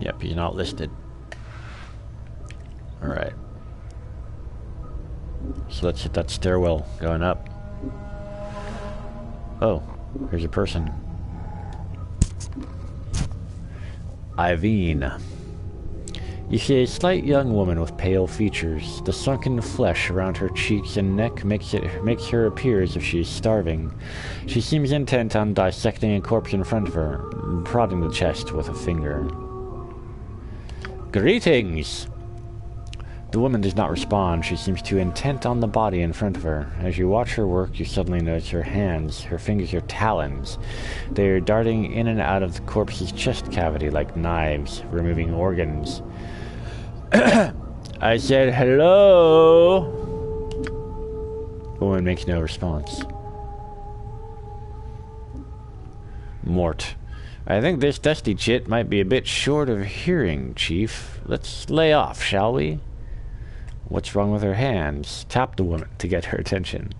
Yep, he's not listed. Alright. So let's hit that stairwell going up. Oh, here's a person. Irene. You see a slight young woman with pale features. The sunken flesh around her cheeks and neck makes her appear as if she is starving. She seems intent on dissecting a corpse in front of her, prodding the chest with a finger. Greetings! The woman does not respond. She seems too intent on the body in front of her. As you watch her work, you suddenly notice her hands. Her fingers are talons. They are darting in and out of the corpse's chest cavity like knives, removing organs. I said hello! The woman makes no response. Mort. I think this dusty chit might be a bit short of hearing, Chief. Let's lay off, shall we? What's wrong with her hands? Tap the woman to get her attention.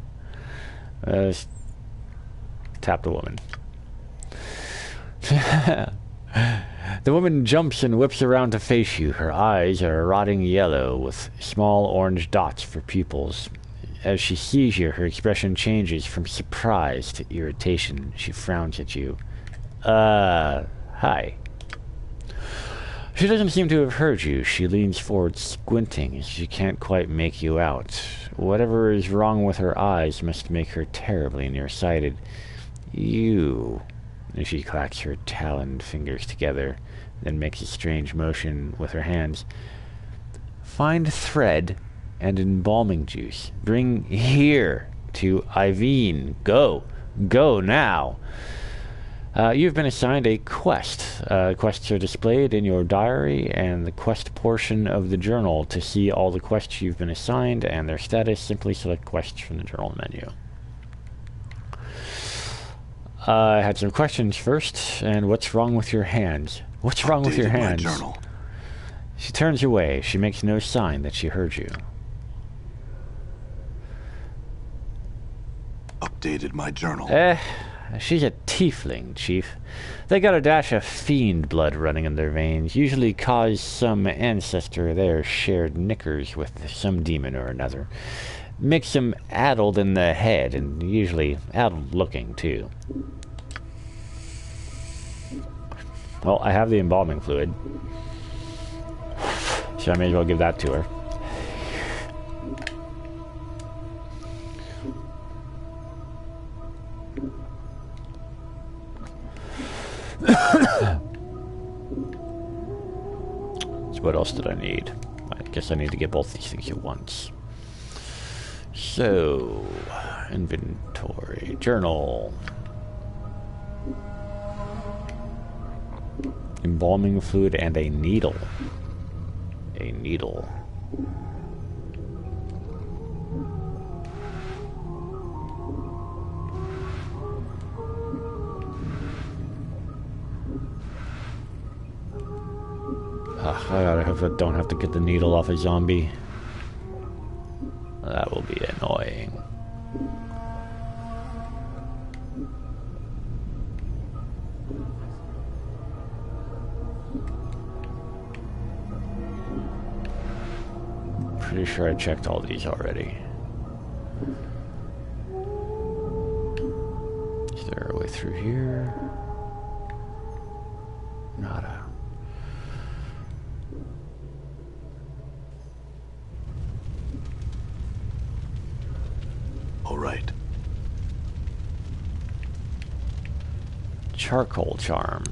Tap the woman. The woman jumps and whips around to face you. Her eyes are a rotting yellow with small orange dots for pupils. As she sees you, her expression changes from surprise to irritation. She frowns at you. Hi. She doesn't seem to have heard you. She leans forward, squinting, as she can't quite make you out. Whatever is wrong with her eyes must make her terribly nearsighted. You... And she clacks her taloned fingers together, then makes a strange motion with her hands. Find thread and embalming juice. Bring here to Irene. Go. Go now. You've been assigned a quest. Quests are displayed in your diary and the quest portion of the journal. To see all the quests you've been assigned and their status, simply select quests from the journal menu. I had some questions first. And what's wrong with your hands? What's wrong with your hands? My journal. She turns away. She makes no sign that she heard you. Updated my journal. She's a tiefling, Chief. They got a dash of fiend blood running in their veins, usually caused some ancestor there shared knickers with some demon or another. Makes them addled in the head, and usually addled looking, too. Well, I have the embalming fluid, so I may as well give that to her. So what else did I need? I guess I need to get both these things at once. So, inventory, journal. Embalming fluid and a needle. A needle. I don't have to get the needle off a zombie. That will be annoying. Pretty sure I checked all these already. Is there a way through here? Nada. All right. Charcoal charm.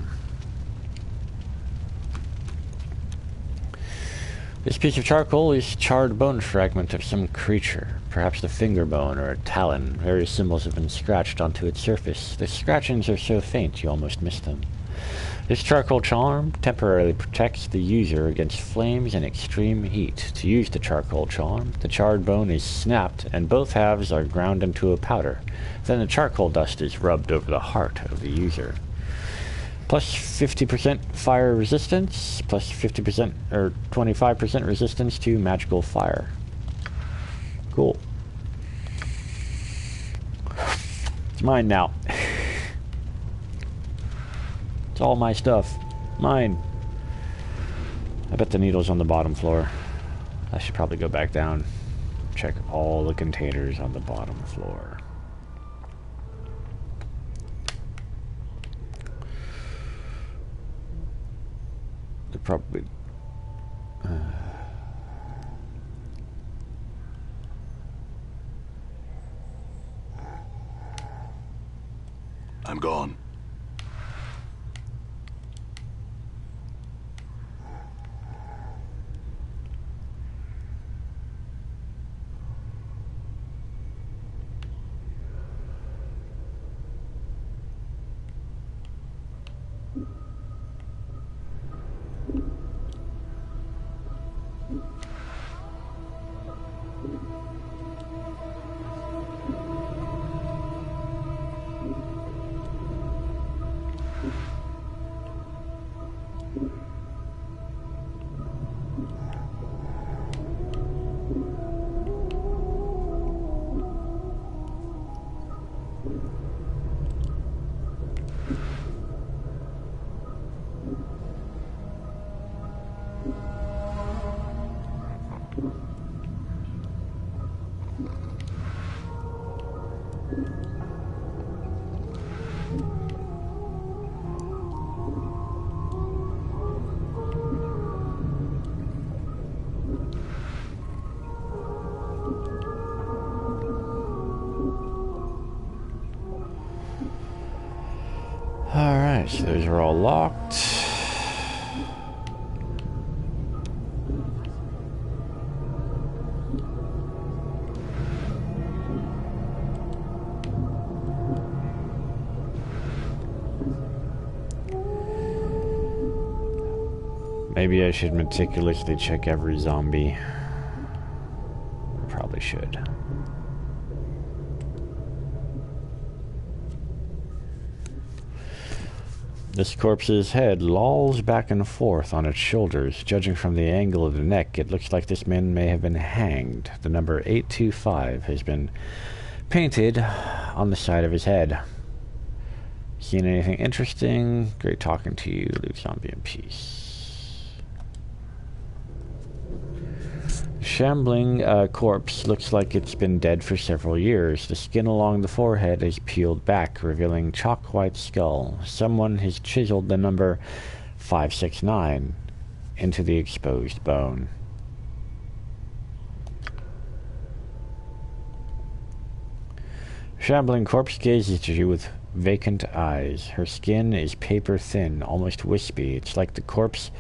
This piece of charcoal is charred bone fragment of some creature, perhaps the finger bone or a talon. Various symbols have been scratched onto its surface. The scratchings are so faint you almost miss them. This charcoal charm temporarily protects the user against flames and extreme heat. To use the charcoal charm, the charred bone is snapped and both halves are ground into a powder. Then the charcoal dust is rubbed over the heart of the user. Plus 50% fire resistance, plus 50% or 25% resistance to magical fire. Cool. It's mine now. It's all my stuff. Mine. I bet the needle's on the bottom floor. I should probably go back down. Check all the containers on the bottom floor. They're probably... I'm gone. Alright, so those are all locked. Maybe I should meticulously check every zombie. I probably should. This corpse's head lolls back and forth on its shoulders. Judging from the angle of the neck, it looks like this man may have been hanged. The number 825 has been painted on the side of his head. Seen anything interesting? Great talking to you. Leave zombie in peace. Shambling corpse looks like it's been dead for several years. The skin along the forehead is peeled back, revealing chalk-white skull. Someone has chiseled the number 569 into the exposed bone. Shambling corpse gazes at you with vacant eyes. Her skin is paper thin, almost wispy. It's like the corpse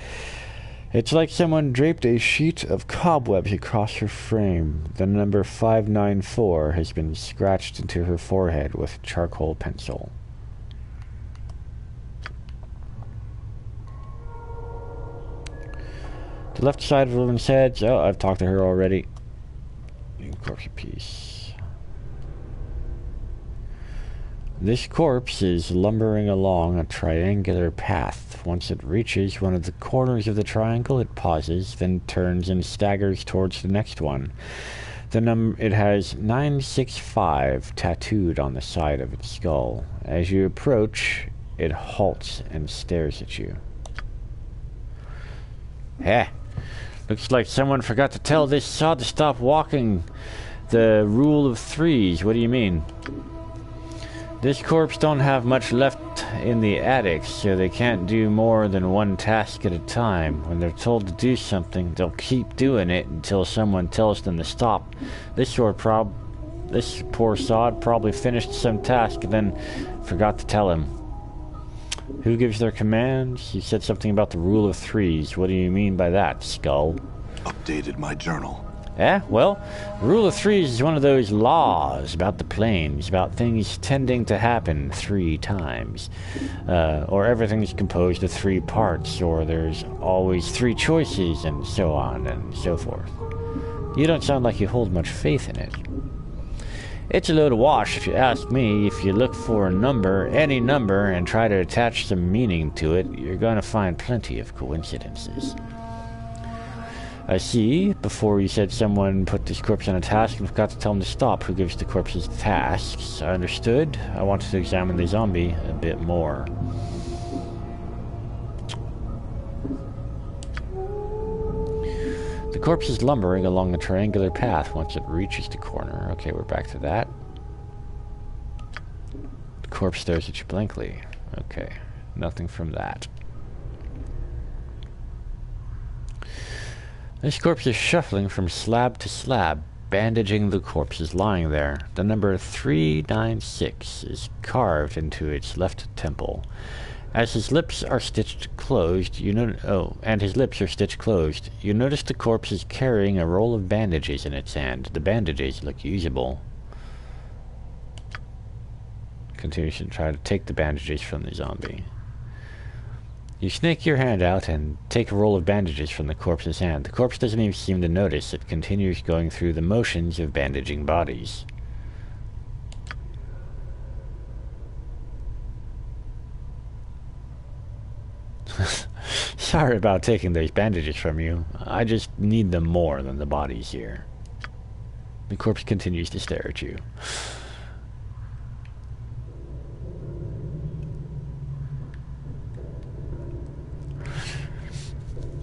It's like someone draped a sheet of cobwebs across her frame. The number 594 has been scratched into her forehead with charcoal pencil. The left side of the woman's head. Oh, I've talked to her already. Corpse piece. This corpse is lumbering along a triangular path. Once it reaches one of the corners of the triangle, it pauses, then turns and staggers towards the next one. It has 965 tattooed on the side of its skull. As you approach, it halts and stares at you. Heh. Looks like someone forgot to tell this sod to stop walking the rule of threes. What do you mean? This corpse don't have much left in the attic, so they can't do more than one task at a time. When they're told to do something, they'll keep doing it until someone tells them to stop. This poor sod probably finished some task and then forgot to tell him. Who gives their commands? You said something about the rule of threes. What do you mean by that, Skull? Updated my journal. Well, the rule of threes is one of those laws about the planes, about things tending to happen 3 times. Or everything's composed of 3 parts, or there's always 3 choices, and so on and so forth. You don't sound like you hold much faith in it. It's a load of wash, if you ask me. If you look for a number, any number, and try to attach some meaning to it, you're going to find plenty of coincidences. I see. Before you said someone put this corpse on a task and forgot to tell him to stop. Who gives the corpses tasks? I understood. I wanted to examine the zombie a bit more. The corpse is lumbering along a triangular path once it reaches the corner. Okay, we're back to that. The corpse stares at you blankly. Okay, nothing from that. This corpse is shuffling from slab to slab, bandaging the corpses lying there. The number 396 is carved into its left temple. As his lips are stitched closed, you notice the corpse is carrying a roll of bandages in its hand. The bandages look usable. Continues to try to take the bandages from the zombie. You snake your hand out and take a roll of bandages from the corpse's hand. The corpse doesn't even seem to notice. It continues going through the motions of bandaging bodies. Sorry about taking those bandages from you. I just need them more than the bodies here. The corpse continues to stare at you.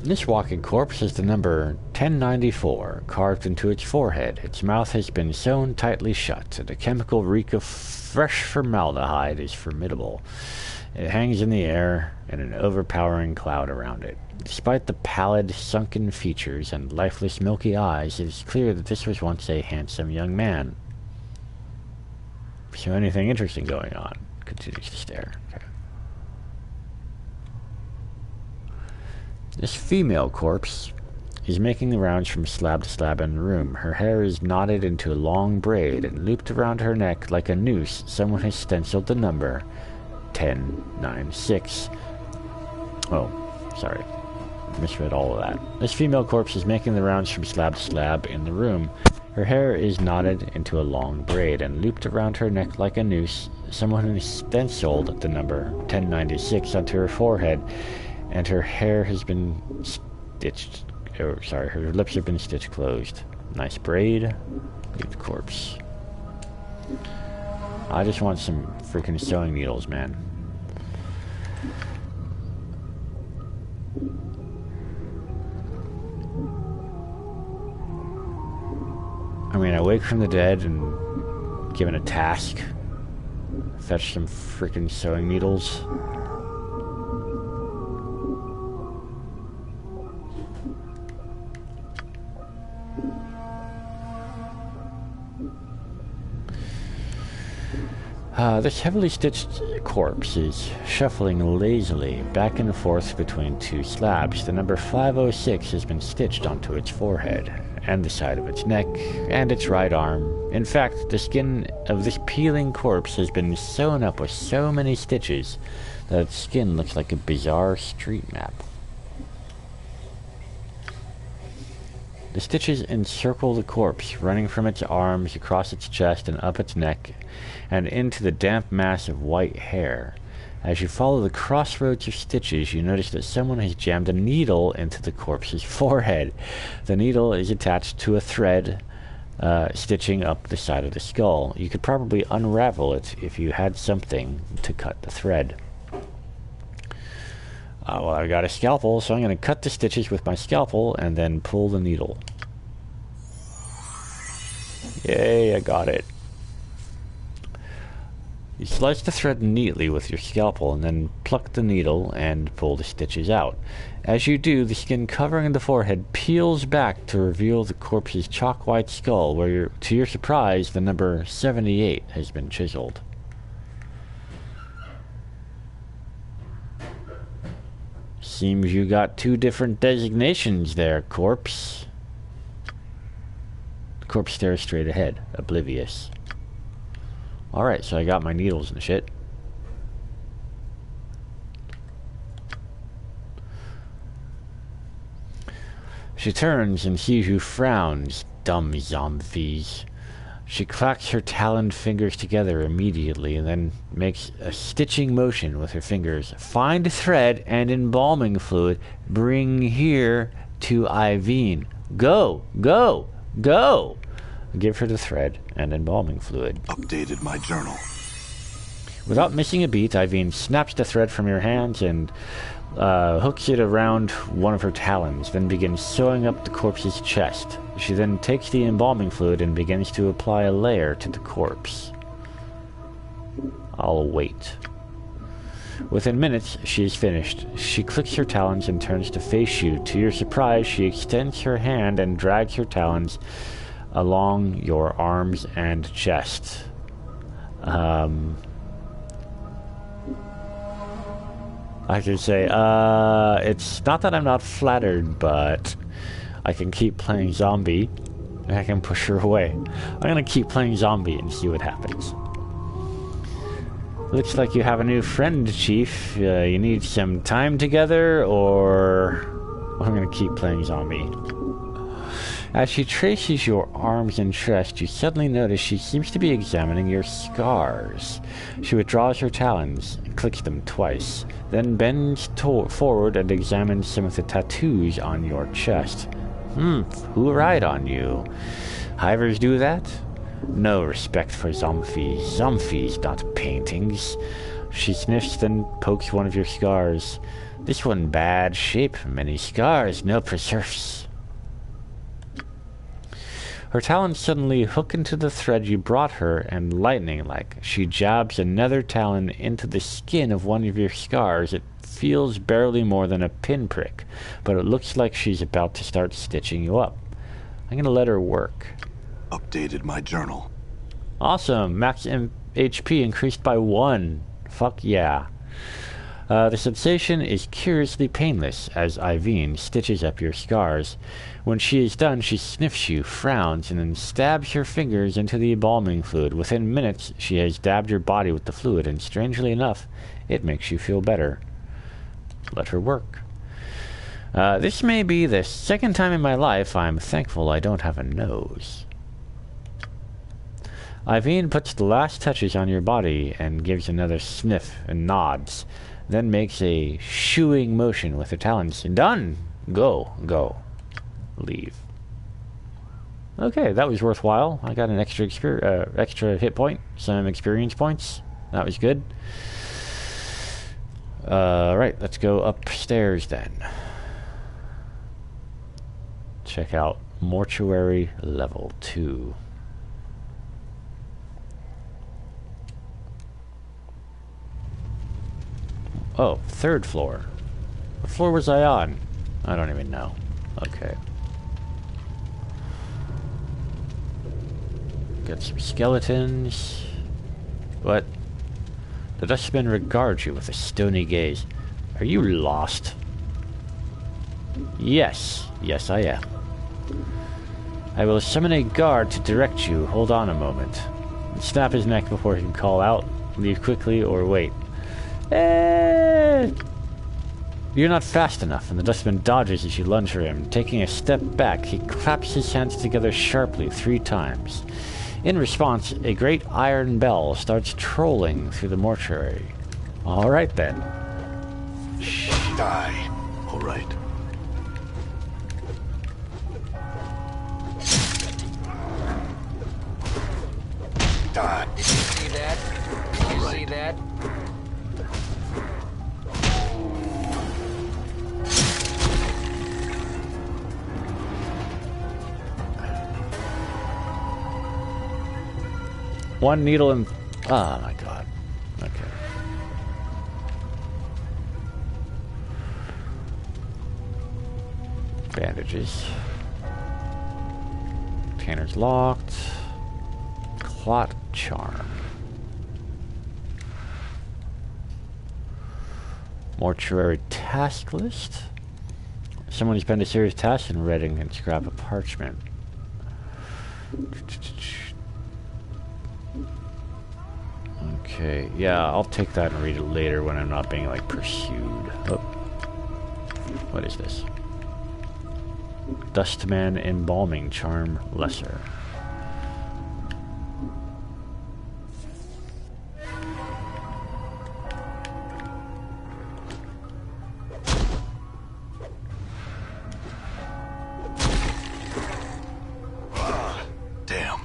This walking corpse has the number 1094 carved into its forehead. Its mouth has been sewn tightly shut, and a chemical reek of fresh formaldehyde is formidable. It hangs in the air in an overpowering cloud around it. Despite the pallid, sunken features and lifeless, milky eyes, it is clear that this was once a handsome young man. So anything interesting going on? Continues to stare. Okay. This female corpse is making the rounds from slab to slab in the room. Her hair is knotted into a long braid and looped around her neck like a noose. Someone has stenciled the number 1096. Oh, sorry. Misread all of that. This female corpse is making the rounds from slab to slab in the room. Her hair is knotted into a long braid and looped around her neck like a noose. Someone has stenciled the number 1096 onto her forehead, and her hair has been stitched. Her lips have been stitched closed. Nice braid. Leave the corpse. I just want some freaking sewing needles, man. I mean, I wake from the dead and given a task. Fetch some freaking sewing needles. This heavily stitched corpse is shuffling lazily back and forth between two slabs. The number 506 has been stitched onto its forehead, and the side of its neck, and its right arm. In fact, the skin of this peeling corpse has been sewn up with so many stitches that its skin looks like a bizarre street map. The stitches encircle the corpse, running from its arms, across its chest, and up its neck, and into the damp mass of white hair. As you follow the crossroads of stitches, you notice that someone has jammed a needle into the corpse's forehead. The needle is attached to a thread, stitching up the side of the skull. You could probably unravel it if you had something to cut the thread. Well, I've got a scalpel, so I'm going to cut the stitches with my scalpel and then pull the needle. Yay, I got it. You slice the thread neatly with your scalpel and then pluck the needle and pull the stitches out. As you do, the skin covering the forehead peels back to reveal the corpse's chalk-white skull, where, to your surprise, the number 78 has been chiseled. Seems you got two different designations there, corpse. The corpse stares straight ahead, oblivious. Alright, so I got my needles and shit. She turns and sees you frowns, dumb zombies. She clacks her taloned fingers together immediately and then makes a stitching motion with her fingers. Find thread and embalming fluid. Bring here to Iveen. Go! Go! Go! Give her the thread and embalming fluid. Updated my journal. Without missing a beat, Iveen snaps the thread from your hands and hooks it around one of her talons, then begins sewing up the corpse's chest. She then takes the embalming fluid and begins to apply a layer to the corpse. I'll wait. Within minutes, she is finished. She clicks her talons and turns to face you. To your surprise, she extends her hand and drags her talons along your arms and chest. I can say, it's not that I'm not flattered, but I can keep playing zombie, and I can push her away. I'm gonna keep playing zombie and see what happens. Looks like you have a new friend, Chief. You need some time together, or I'm gonna keep playing zombie. As she traces your arms and chest, you suddenly notice she seems to be examining your scars. She withdraws her talons and clicks them twice, then bends forward and examines some of the tattoos on your chest. Who write on you? Hivers do that? No respect for zombies. Zombies, not paintings. She sniffs, then pokes one of your scars. This one bad shape, many scars, no preserves. Her talons suddenly hook into the thread you brought her, and lightning-like, she jabs another talon into the skin of one of your scars. It feels barely more than a pinprick, but it looks like she's about to start stitching you up. I'm gonna let her work. Updated my journal. Awesome! Max HP increased by 1. Fuck yeah. The sensation is curiously painless as Iveen stitches up your scars. When she is done, she sniffs you, frowns, and then stabs her fingers into the embalming fluid. Within minutes, she has dabbed your body with the fluid, and strangely enough, it makes you feel better. Let her work. This may be the second time in my life I'm thankful I don't have a nose. Iveen puts the last touches on your body and gives another sniff and nods, then makes a shooing motion with her talons. Done! Go, go. Leave. Okay, that was worthwhile. I got an extra hit point, some experience points. That was good. Right, let's go upstairs then. Check out Mortuary Level 2. Oh, 3rd floor. What floor was I on? I don't even know. Okay. Got some skeletons. What? The dustman regards you with a stony gaze. Are you lost? Yes. Yes, I am. I will summon a guard to direct you. Hold on a moment. Snap his neck before he can call out. Leave quickly or wait. You're not fast enough, and the dustman dodges as you lunge for him. Taking a step back, he claps his hands together sharply 3 times. In response, a great iron bell starts trolling through the mortuary. All right, then. Shh. Die. All right. Die. Did you see that? Did you see that? One needle and... Oh, my God. Okay. Bandages. Container's locked. Clot charm. Mortuary task list. Someone who's been a serious task in Reading can scrap a parchment. Okay, yeah, I'll take that and read it later when I'm not being, like, pursued. Oh. What is this? Dustman Embalming Charm Lesser. Damn.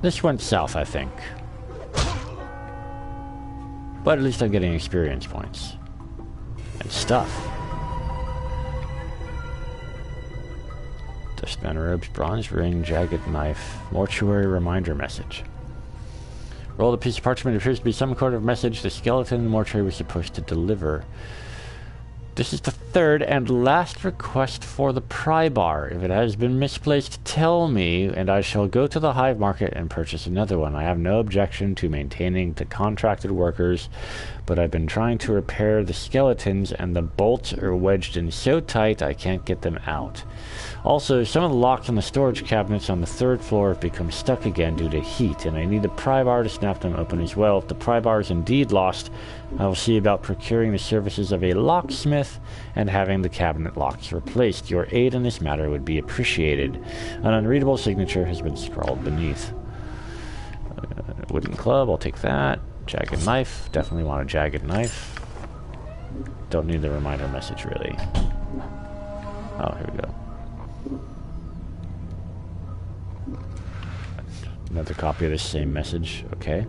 This went south, I think. But at least I'm getting experience points. And stuff. Dustman robes, bronze ring, jagged knife, mortuary reminder message. Roll the piece of parchment. It appears to be some sort of message the skeleton in the mortuary was supposed to deliver. This is the 3rd and last request for the pry bar. If it has been misplaced, tell me, and I shall go to the hive market and purchase another one. I have no objection to maintaining the contracted workers, but I've been trying to repair the skeletons, and the bolts are wedged in so tight I can't get them out. Also, some of the locks on the storage cabinets on the 3rd floor have become stuck again due to heat, and I need a pry bar to snap them open as well. If the pry bar is indeed lost, I will see about procuring the services of a locksmith and having the cabinet locks replaced. Your aid in this matter would be appreciated. An unreadable signature has been scrawled beneath. Wooden club, I'll take that. Jagged knife, definitely want a jagged knife. Don't need the reminder message, really. Oh, here we go. Another copy of the same message, okay.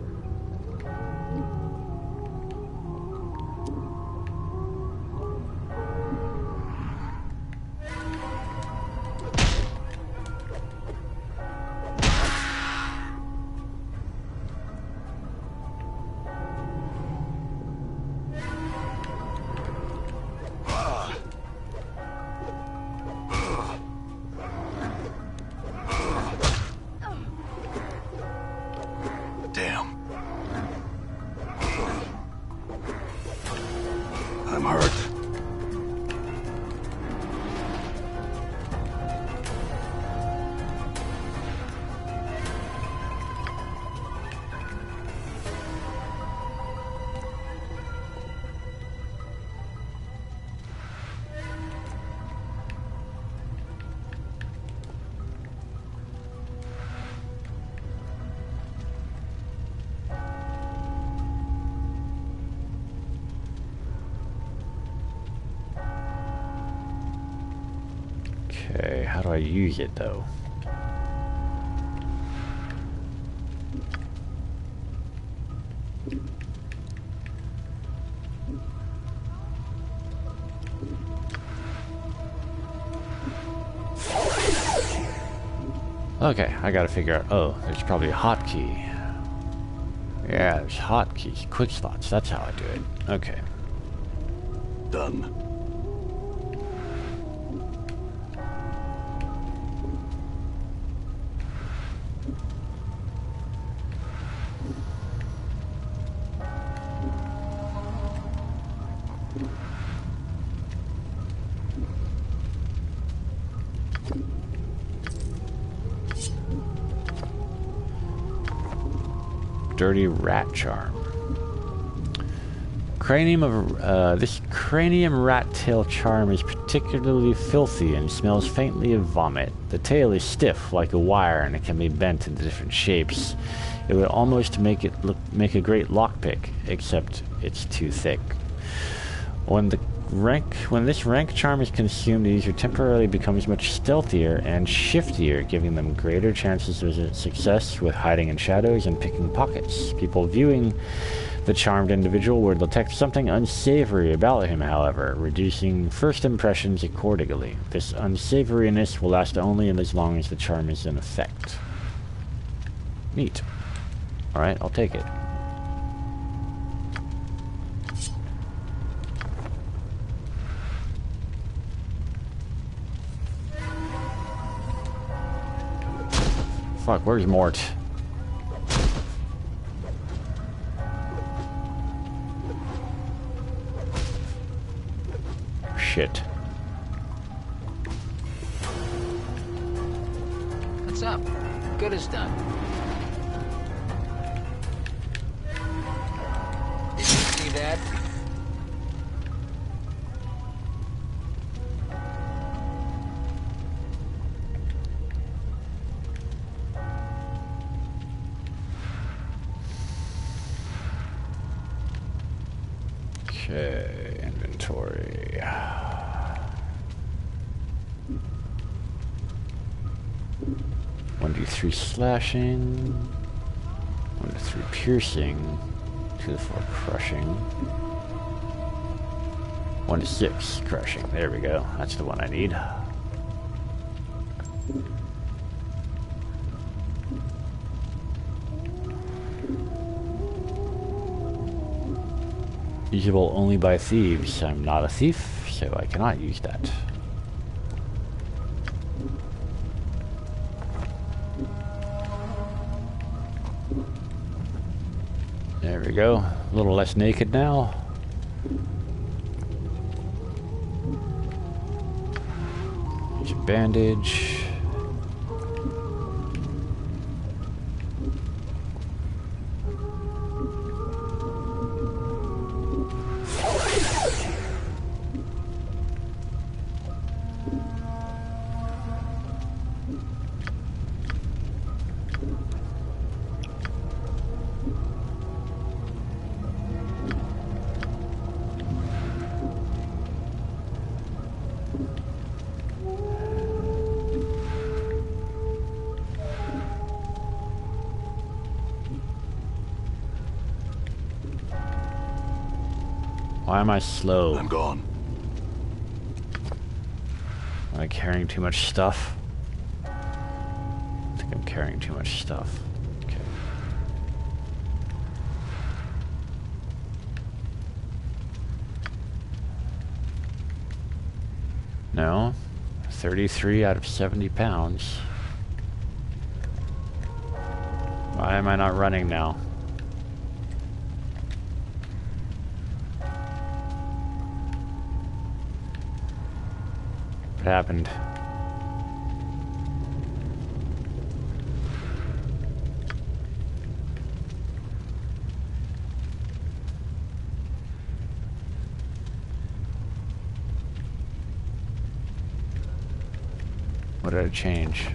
Damn. I'm hurt. Okay, how do I use it though? Okay, I gotta figure out... Oh, there's probably a hotkey. Yeah, there's hotkeys. Quick slots. That's how I do it. Okay. Done. Dirty rat charm. This cranium rat tail charm is particularly filthy and smells faintly of vomit. The tail is stiff like a wire and it can be bent into different shapes. It would almost make a great lockpick, except it's too thick. When this rank charm is consumed, the user temporarily becomes much stealthier and shiftier, giving them greater chances of success with hiding in shadows and picking pockets. People viewing the charmed individual will detect something unsavory about him, however, reducing first impressions accordingly. This unsavoriness will last only as long as the charm is in effect. Neat. Alright, I'll take it. Fuck, where's Mort? Shit. What's up? Good is done. Did you see that? Okay, inventory. 1d3 slashing, 1d3 piercing, 2d4 crushing, 1d6 crushing. There we go. That's the one I need. Usable only by thieves. I'm not a thief, so I cannot use that. There we go. A little less naked now. Use a bandage. Why am I slow? I'm gone. Am I carrying too much stuff? I think I'm carrying too much stuff. Okay. No. 33 out of 70 pounds. Why am I not running now? What happened? What did I change?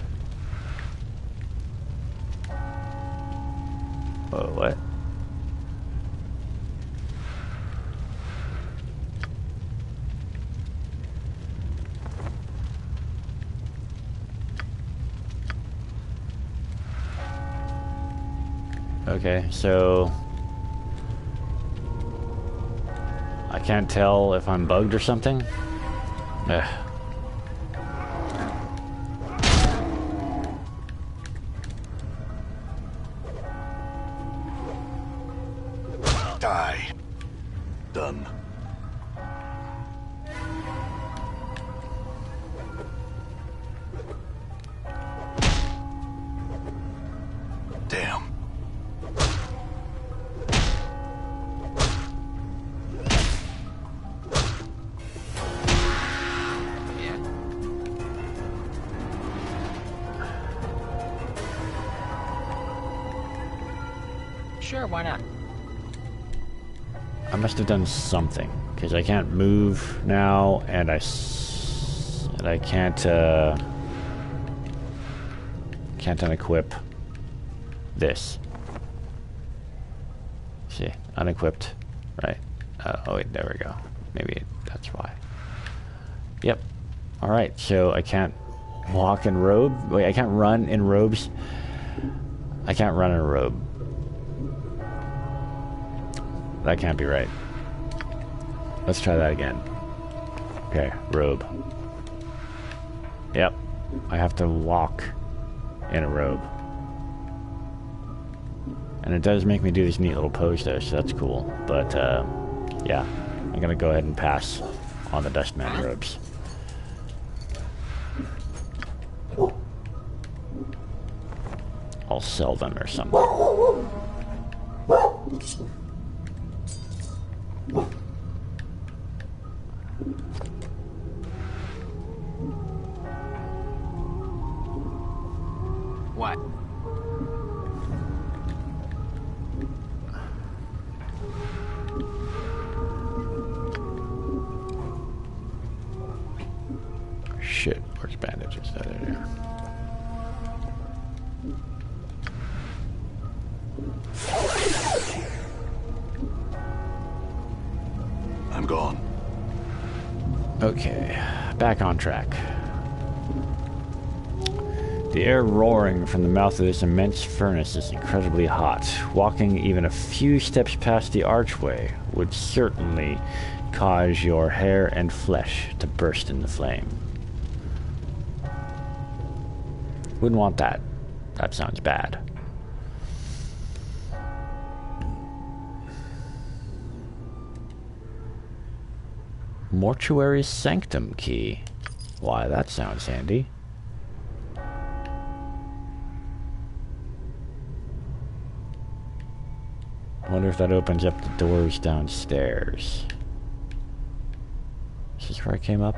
Oh, what? Okay, so I can't tell if I'm bugged or something. Ugh. Sure, why not? I must have done something, because I can't move now, and I can't unequip this. See, unequipped, right? Oh wait, there we go. Maybe that's why. Yep. All right, so I can't walk in robe. Wait, I can't run in robes. I can't run in a robe. That can't be right. Let's try that again. Okay, robe. Yep. I have to walk in a robe. And it does make me do this neat little pose though, so that's cool. But, yeah. I'm gonna go ahead and pass on the Dustman robes. I'll sell them or something. What? Shit, where's bandages? Oh, there they are. I'm gone. Okay, back on track. The air roaring from the mouth of this immense furnace is incredibly hot. Walking even a few steps past the archway would certainly cause your hair and flesh to burst into flame. Wouldn't want that. That sounds bad. Mortuary Sanctum Key. Why, that sounds handy. Wonder if that opens up the doors downstairs. Is this where I came up?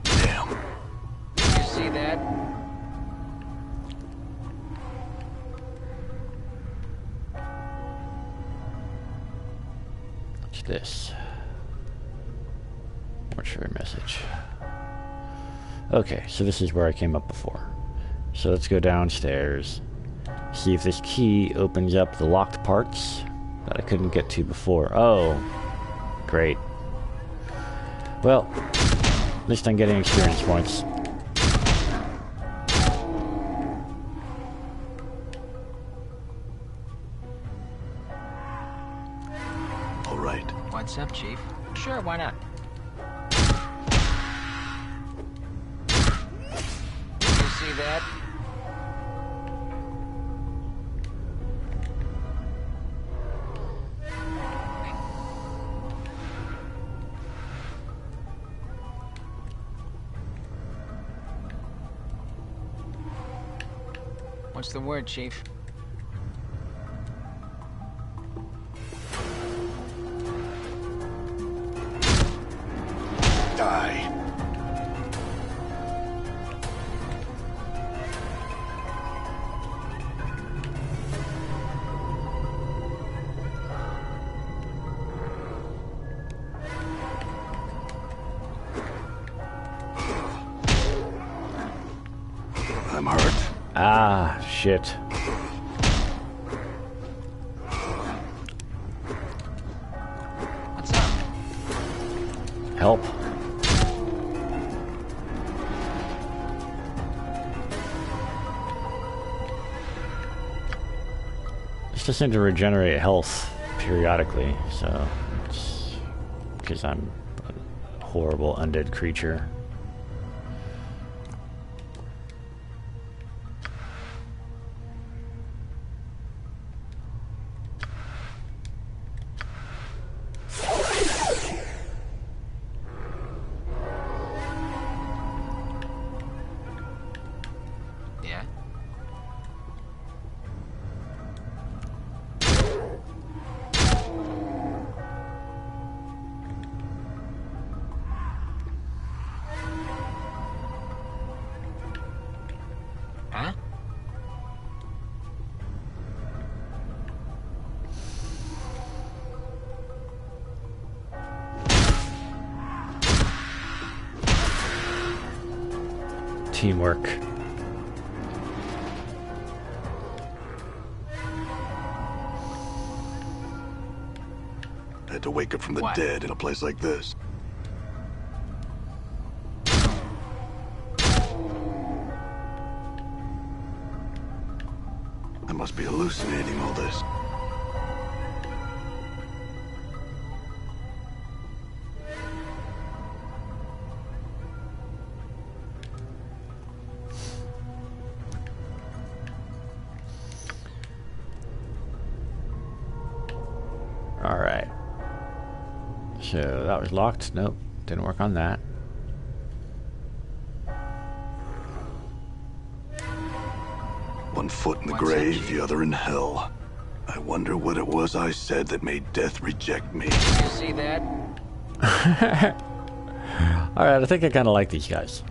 Damn. You see that? What's this? Mortuary message. Okay, so this is where I came up before. So let's go downstairs. See if this key opens up the locked parts that I couldn't get to before. Oh, great. Well, at least I'm getting experience points. All right. What's up, Chief? Sure, why not? You see that? What's the word, Chief? Die. I'm hurt. Ah, shit. What's up? Help. This just seems to regenerate health periodically, so it's because I'm a horrible undead creature. Yeah? teamwork. Had to wake up from the What? dead in a place like this. I must be hallucinating all this. Alright. So that was locked. Nope. Didn't work on that. One foot in the What's that, grave, Chief? the other in hell. I wonder what it was I said that made death reject me. You see that? Alright, I think I kind of like these guys.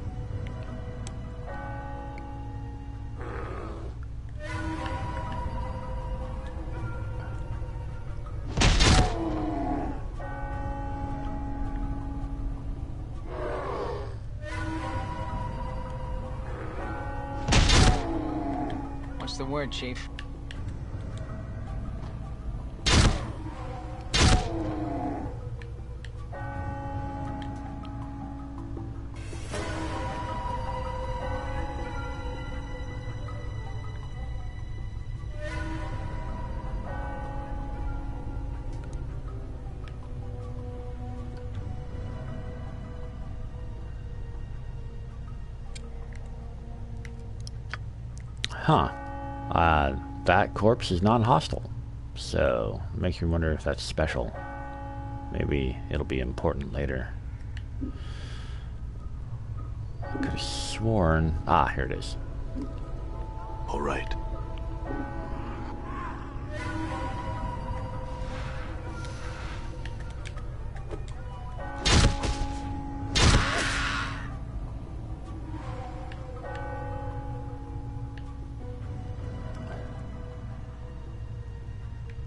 What's the word, Chief? Huh. That corpse is non-hostile. So, makes me wonder if that's special. Maybe it'll be important later. I could have sworn... Ah, here it is. All right.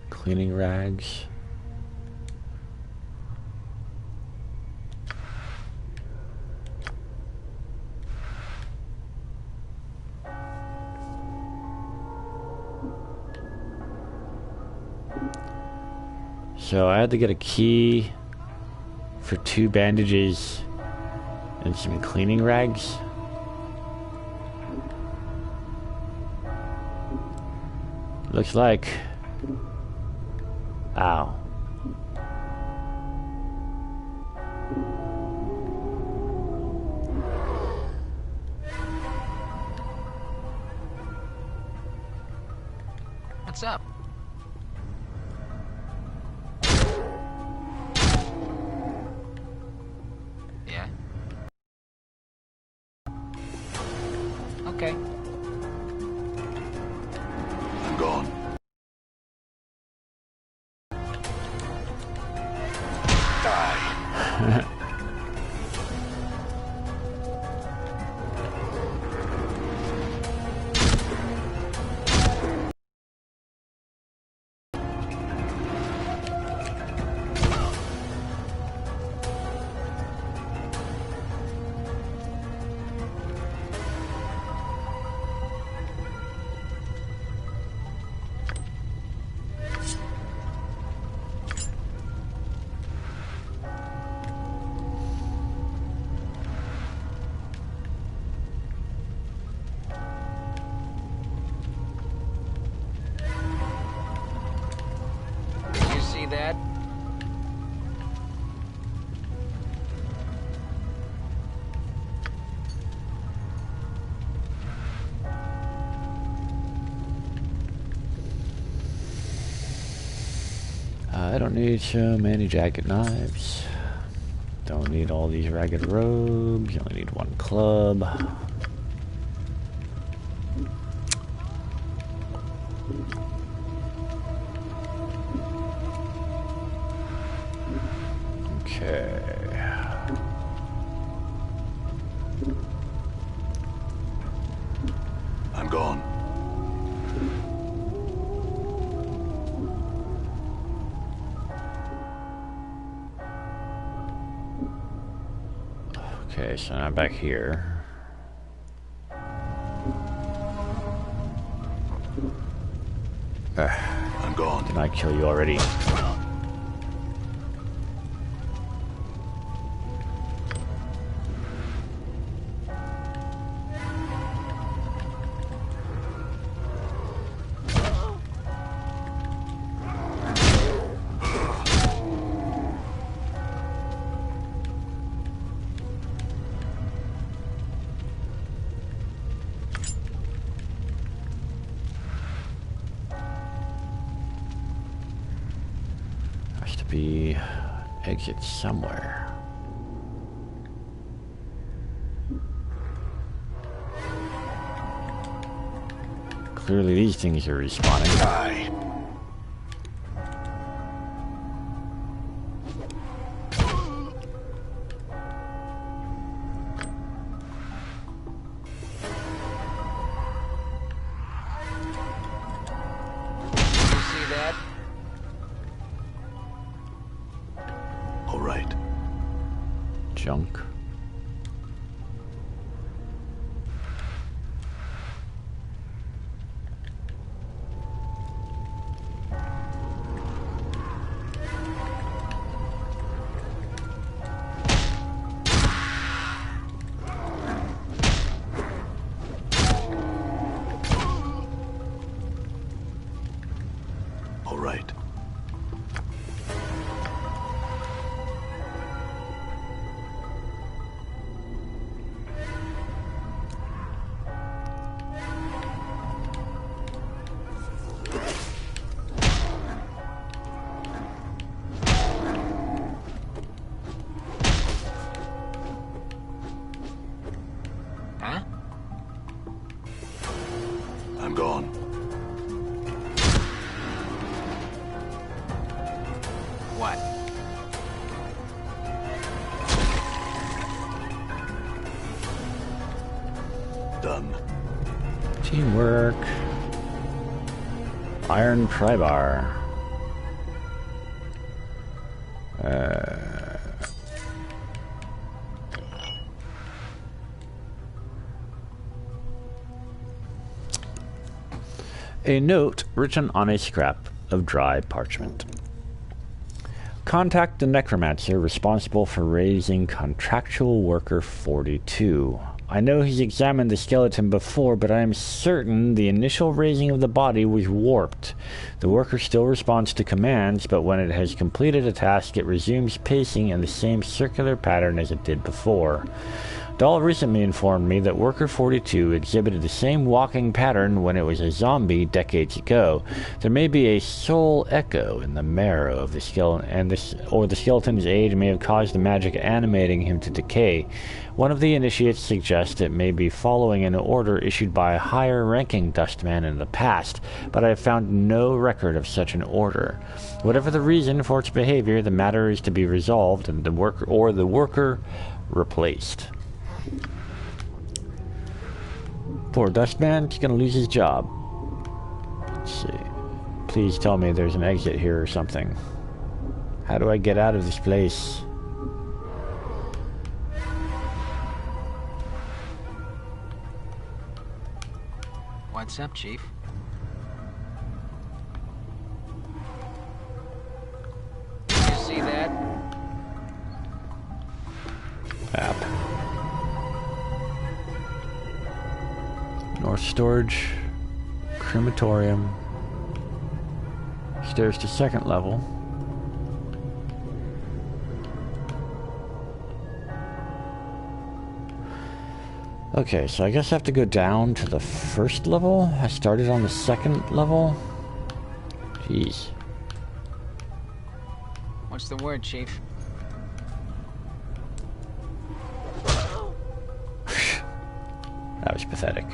Cleaning rags. So I had to get a key for 2 bandages and some cleaning rags. Looks like... Ow. What's up? Yeah? Okay. I'm gone. Die. Did you see that? I don't need so many jagged knives. Don't need all these ragged robes. You only need 1 club. Okay. I'm gone. Okay, so now I'm back here. I'm gone. Didn't I kill you already? Be exit somewhere. Clearly these things are respawning. Die. You see that? All right. Junk. All right. Huh? I'm gone. What? Done. Teamwork. Iron Prybar. A note written on a scrap of dry parchment. Contact the necromancer responsible for raising contractual worker 42. I know he's examined the skeleton before, but I am certain the initial raising of the body was warped. The worker still responds to commands, but when it has completed a task, it resumes pacing in the same circular pattern as it did before. Dahl recently informed me that Worker 42 exhibited the same walking pattern when it was a zombie decades ago. There may be a soul echo in the marrow of the skeleton, or the skeleton's age may have caused the magic animating him to decay. One of the initiates suggests it may be following an order issued by a higher-ranking dustman in the past, but I have found no record of such an order. Whatever the reason for its behavior, the matter is to be resolved and the worker replaced. Poor Dustman, he's gonna lose his job. Let's see. Please tell me there's an exit here or something. How do I get out of this place? What's up, Chief? Did you see that? App. North storage, crematorium, stairs to second level. Okay, so I guess I have to go down to the first level. I started on the second level. Jeez. What's the word, Chief? That was pathetic.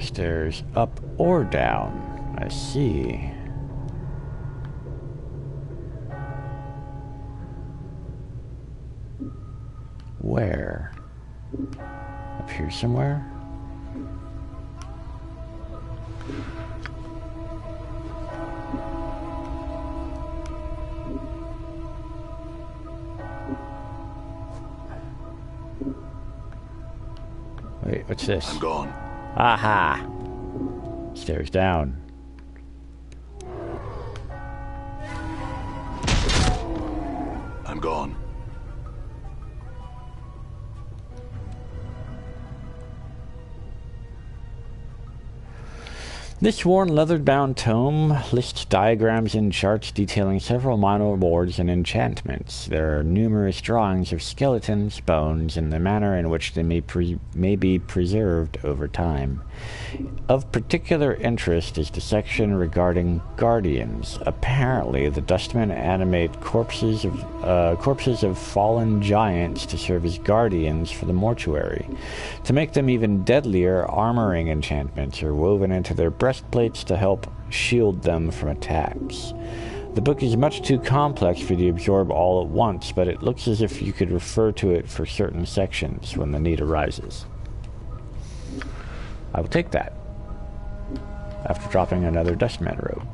Stairs up or down. I see. Where? Up up here somewhere? Wait, what's this? I'm gone. Aha! Stairs down. I'm gone. This worn, leather-bound tome lists diagrams and charts detailing several minor wards and enchantments. There are numerous drawings of skeletons, bones, and the manner in which they may be preserved over time. Of particular interest is the section regarding guardians. Apparently, the dustmen animate corpses of fallen giants to serve as guardians for the mortuary. To make them even deadlier, armoring enchantments are woven into their breastplates to help shield them from attacks. The book is much too complex for you to absorb all at once, but it looks as if you could refer to it for certain sections when the need arises. I will take that after dropping another Dustman robe.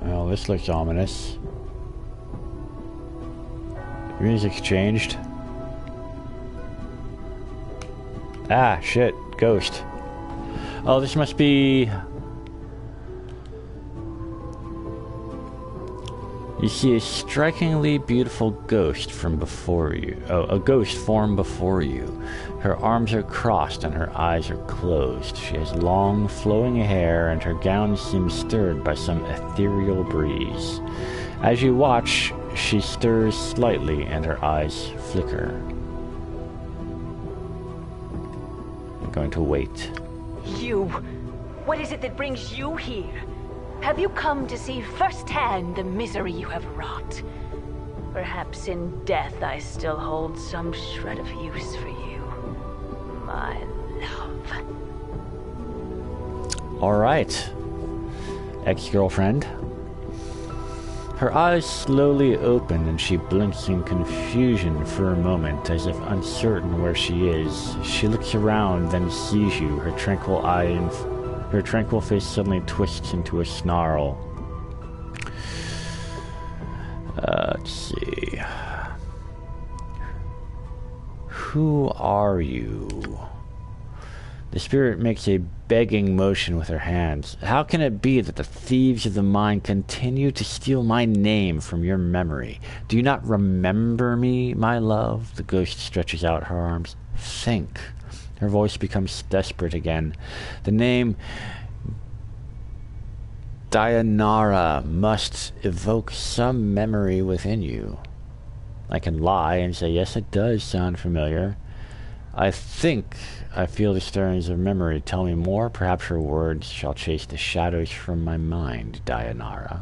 Well, this looks ominous. The music's changed. Ah, shit. Ghost. Oh, this must be... You see a strikingly beautiful ghost from before you. Oh, a ghost form before you. Her arms are crossed and her eyes are closed. She has long, flowing hair, and her gown seems stirred by some ethereal breeze. As you watch, she stirs slightly and her eyes flicker. I'm going to wait. You! What is it that brings you here? Have you come to see firsthand the misery you have wrought? Perhaps in death I still hold some shred of use for you, my love. All right, ex-girlfriend. Her eyes slowly open and she blinks in confusion for a moment, as if uncertain where she is. She looks around, then sees you, her tranquil face suddenly twists into a snarl. Let's see. Who are you? The spirit makes a begging motion with her hands. How can it be that the thieves of the mind continue to steal my name from your memory? Do you not remember me, my love? The ghost stretches out her arms. Think. Her voice becomes desperate again. The name Dayanara must evoke some memory within you. I can lie and say, yes, it does sound familiar. I think I feel the stirrings of memory. Tell me more. Perhaps her words shall chase the shadows from my mind, Dayanara.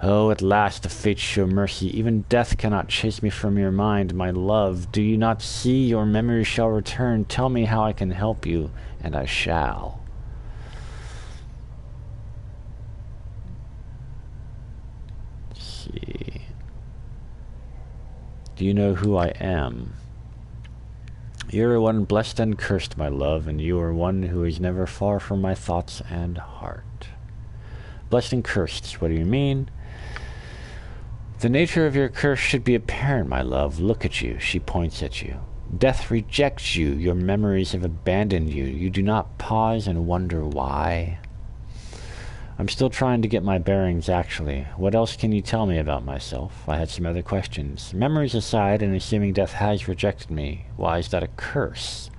Oh, at last the fates show mercy. Even death cannot chase me from your mind, my love. Do you not see? Your memory shall return. Tell me how I can help you, and I shall. Let's see. Do you know who I am? You are one blessed and cursed, my love, and you are one who is never far from my thoughts and heart. Blessed and cursed, what do you mean? The nature of your curse should be apparent, my love. Look at you. She points at you. Death rejects you. Your memories have abandoned you. You do not pause and wonder why. I'm still trying to get my bearings, actually. What else can you tell me about myself? I had some other questions. Memories aside, and assuming death has rejected me, why is that a curse?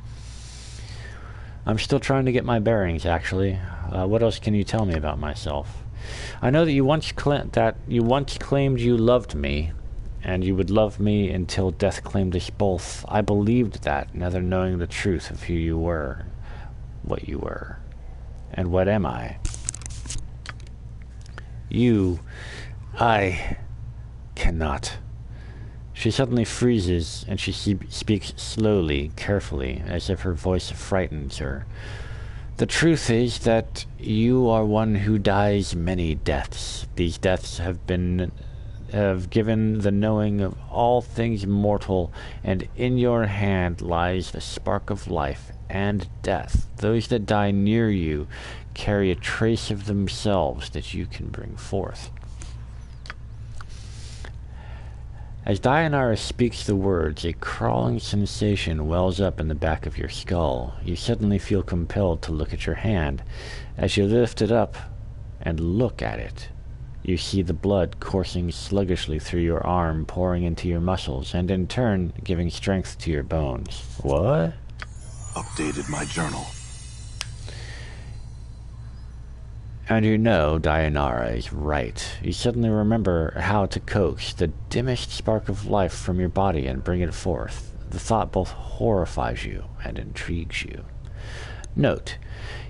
I'm still trying to get my bearings, actually. What else can you tell me about myself? I know that you once claimed you loved me, and you would love me until death claimed us both. I believed that, never knowing the truth of who you were, what you were, and what am I? I cannot. She suddenly freezes, and she speaks slowly, carefully, as if her voice frightens her. The truth is that you are one who dies many deaths. These deaths have given the knowing of all things mortal, and in your hand lies the spark of life and death. Those that die near you carry a trace of themselves that you can bring forth. As Dayanara speaks the words, a crawling sensation wells up in the back of your skull. You suddenly feel compelled to look at your hand. As you lift it up and look at it, you see the blood coursing sluggishly through your arm, pouring into your muscles, and in turn giving strength to your bones. What? Updated my journal. And you know Dayanara is right. You suddenly remember how to coax the dimmest spark of life from your body and bring it forth. The thought both horrifies you and intrigues you. Note,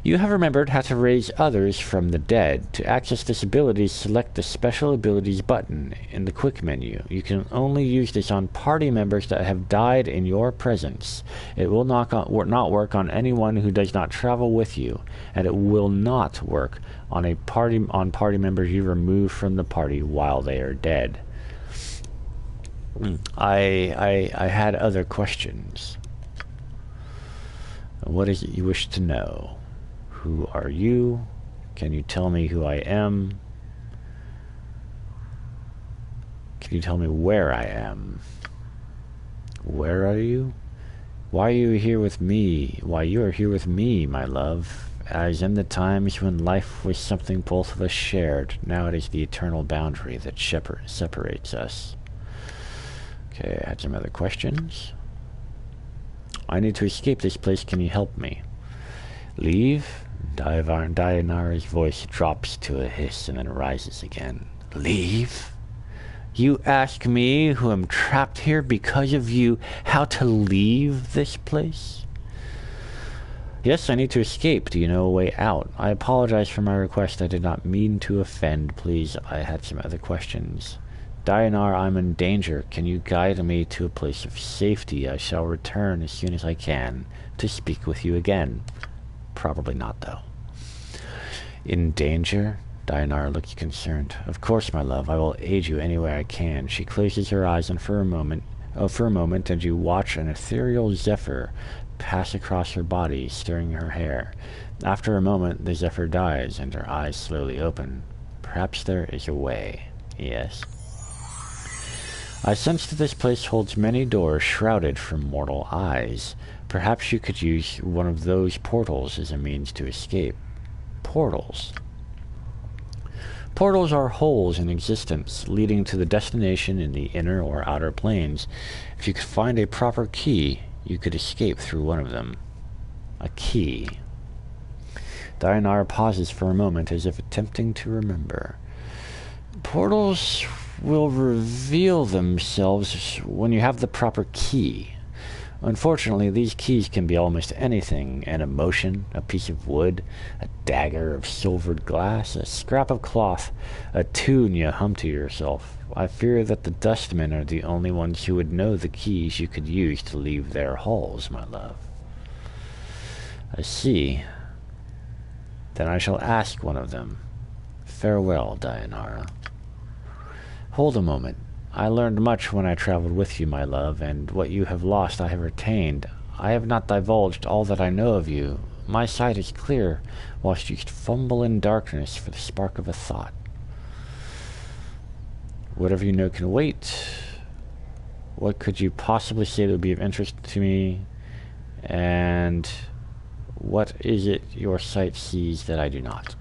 you have remembered how to raise others from the dead. To access this ability, select the Special Abilities button in the quick menu. You can only use this on party members that have died in your presence. It will not work on anyone who does not travel with you, and it will not work on party members you remove from the party while they are dead. I had other questions. What is it you wish to know? Who are you? Can you tell me who I am? Can you tell me where I am? Where are you? Why are you here with me? Why you are here with me, my love? As in the times when life was something both of us shared, now it is the eternal boundary that separates us. Okay, I had some other questions. I need to escape this place. Can you help me? Leave? Dayanara's voice drops to a hiss and then rises again. Leave? You ask me, who am trapped here because of you, how to leave this place? Yes, I need to escape. Do you know a way out? I apologize for my request. I did not mean to offend. Please, I had some other questions. Dayanara, I'm in danger. Can you guide me to a place of safety? I shall return as soon as I can to speak with you again. Probably not, though. In danger? Dayanara looks concerned. Of course, my love. I will aid you any way I can. She closes her eyes, and for a moment, and you watch an ethereal zephyr pass across her body, stirring her hair. After a moment, the zephyr dies, and her eyes slowly open. Perhaps there is a way. Yes? I sense that this place holds many doors shrouded from mortal eyes. Perhaps you could use one of those portals as a means to escape. Portals. Portals are holes in existence, leading to the destination in the inner or outer planes. If you could find a proper key, you could escape through one of them. A key. Dayanara pauses for a moment as if attempting to remember. Portals will reveal themselves when you have the proper key. Unfortunately, these keys can be almost anything: an emotion, a piece of wood, a dagger of silvered glass, a scrap of cloth, a tune you hum to yourself. I fear that the dustmen are the only ones who would know the keys you could use to leave their halls, my love. I see. Then I shall ask one of them. Farewell, Dayanara. Hold a moment. I learned much when I traveled with you, my love, and what you have lost I have retained. I have not divulged all that I know of you. My sight is clear, whilst you fumble in darkness for the spark of a thought. Whatever you know can wait. What could you possibly say that would be of interest to me? And what is it your sight sees that I do not?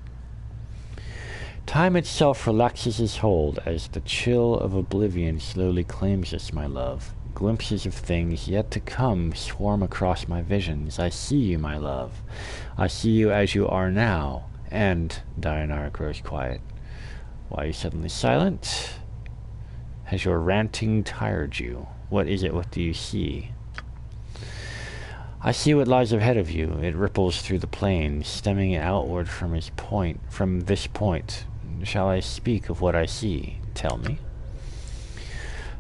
Time itself relaxes its hold as the chill of oblivion slowly claims us, my love. Glimpses of things yet to come swarm across my visions. I see you, my love. I see you as you are now. And Dayanara grows quiet. Why are you suddenly silent? Has your ranting tired you? What is it? What do you see? I see what lies ahead of you. It ripples through the plain, stemming outward from this point. Shall I speak of what I see? Tell me.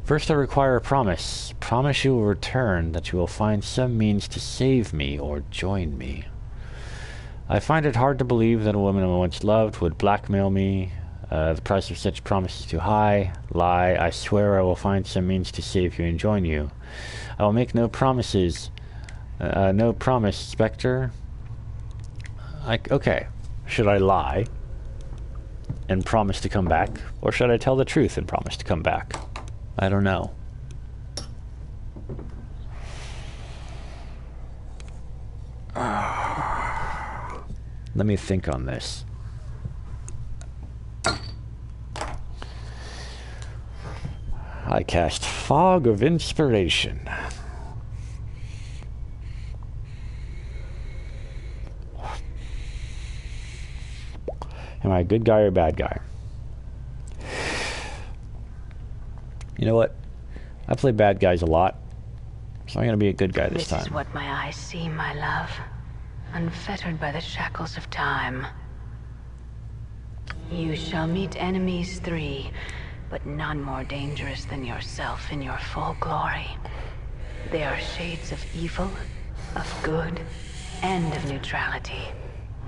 First I require a promise. Promise you will return, that you will find some means to save me or join me. I find it hard to believe that a woman I once loved would blackmail me. The price of such promise is too high. Lie. I swear I will find some means to save you and join you. I will make no promises. No promise, Spectre. Okay. Should I lie and promise to come back? Or should I tell the truth and promise to come back? I don't know. Let me think on this. I cast Fog of Inspiration. Am I a good guy or a bad guy? You know what? I play bad guys a lot, so I'm going to be a good guy this time. This is what my eyes see, my love. Unfettered by the shackles of time. You shall meet enemies 3, but none more dangerous than yourself in your full glory. They are shades of evil, of good, and of neutrality,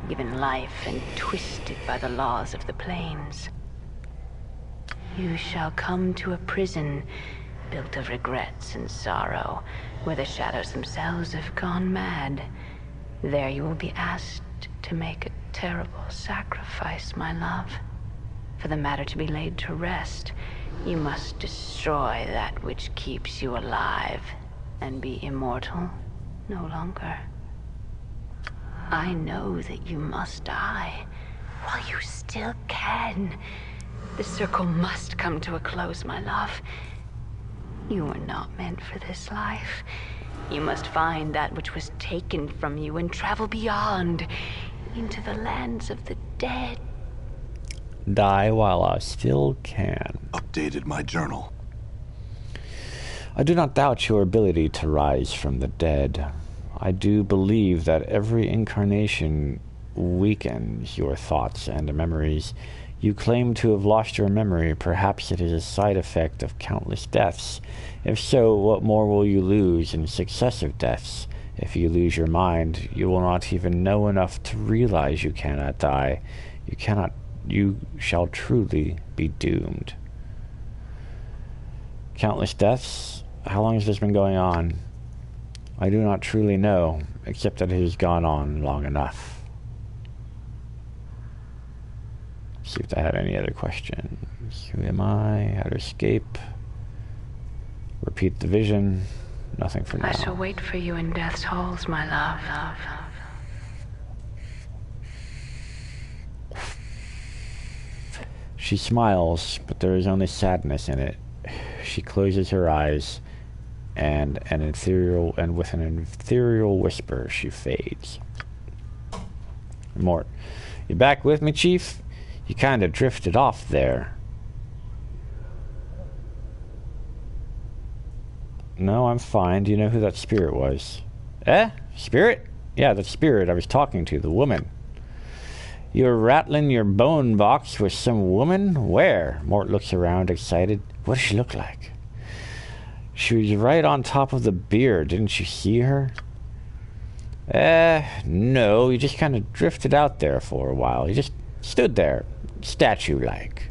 given life and twisted by the laws of the planes. You shall come to a prison built of regrets and sorrow, where the shadows themselves have gone mad. There you will be asked to make a terrible sacrifice, my love. For the matter to be laid to rest, you must destroy that which keeps you alive and be immortal no longer. I know that you must die while you still can. The circle must come to a close, my love. You were not meant for this life. You must find that which was taken from you and travel beyond, into the lands of the dead. Die while I still can. Updated my journal. I do not doubt your ability to rise from the dead. I do believe that every incarnation weakens your thoughts and memories. You claim to have lost your memory. Perhaps it is a side effect of countless deaths. If so, what more will you lose in successive deaths? If you lose your mind, you will not even know enough to realize you cannot die. You shall truly be doomed. Countless deaths? How long has this been going on? I do not truly know, except that it has gone on long enough. See if I have any other questions. Who am I? How to escape? Repeat the vision. Nothing for now. I shall wait for you in death's halls, my love. She smiles, but there is only sadness in it. She closes her eyes, and with an ethereal whisper, she fades. Mort, you back with me, Chief? You kind of drifted off there. No, I'm fine. Do you know who that spirit was? Spirit? Yeah, the spirit I was talking to, the woman. You were rattling your bone box with some woman? Where? Mort looks around, excited. What does she look like? She was right on top of the beer. Didn't you see her? No. You just kind of drifted out there for a while. You just stood there, statue-like.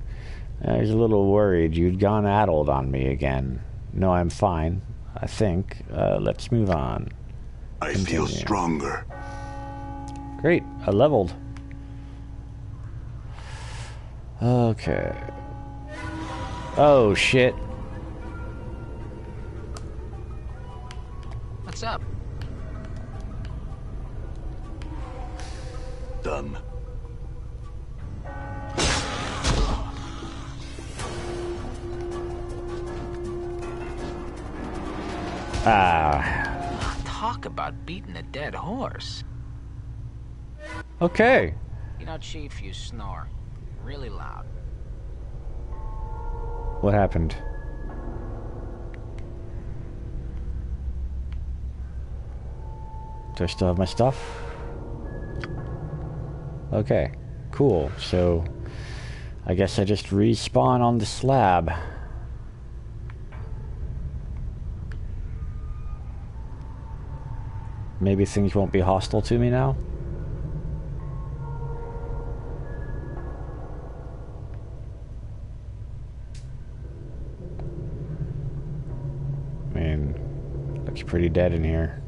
I was a little worried you'd gone addled on me again. No, I'm fine, I think. Let's move on. I feel stronger. Great, I leveled. Okay. Oh, shit. What's up? Done. Talk about beating a dead horse. Okay. You know, Chief, you snore. Really loud. What happened? Do I still have my stuff? Okay, cool. So, I guess I just respawn on the slab. Maybe things won't be hostile to me now? I mean, looks pretty dead in here.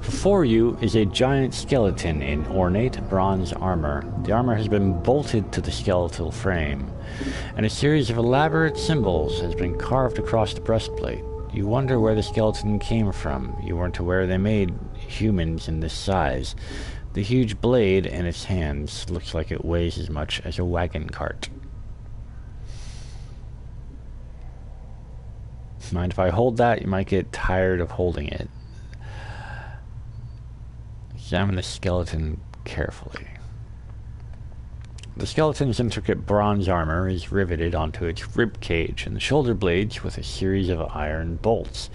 Before you is a giant skeleton in ornate bronze armor. The armor has been bolted to the skeletal frame, and a series of elaborate symbols has been carved across the breastplate. You wonder where the skeleton came from. You weren't aware they made humans in this size. The huge blade in its hands looks like it weighs as much as a wagon cart. Mind if I hold that? You might get tired of holding it. Examine the skeleton carefully. The skeleton's intricate bronze armor is riveted onto its rib cage and the shoulder blades with a series of iron bolts.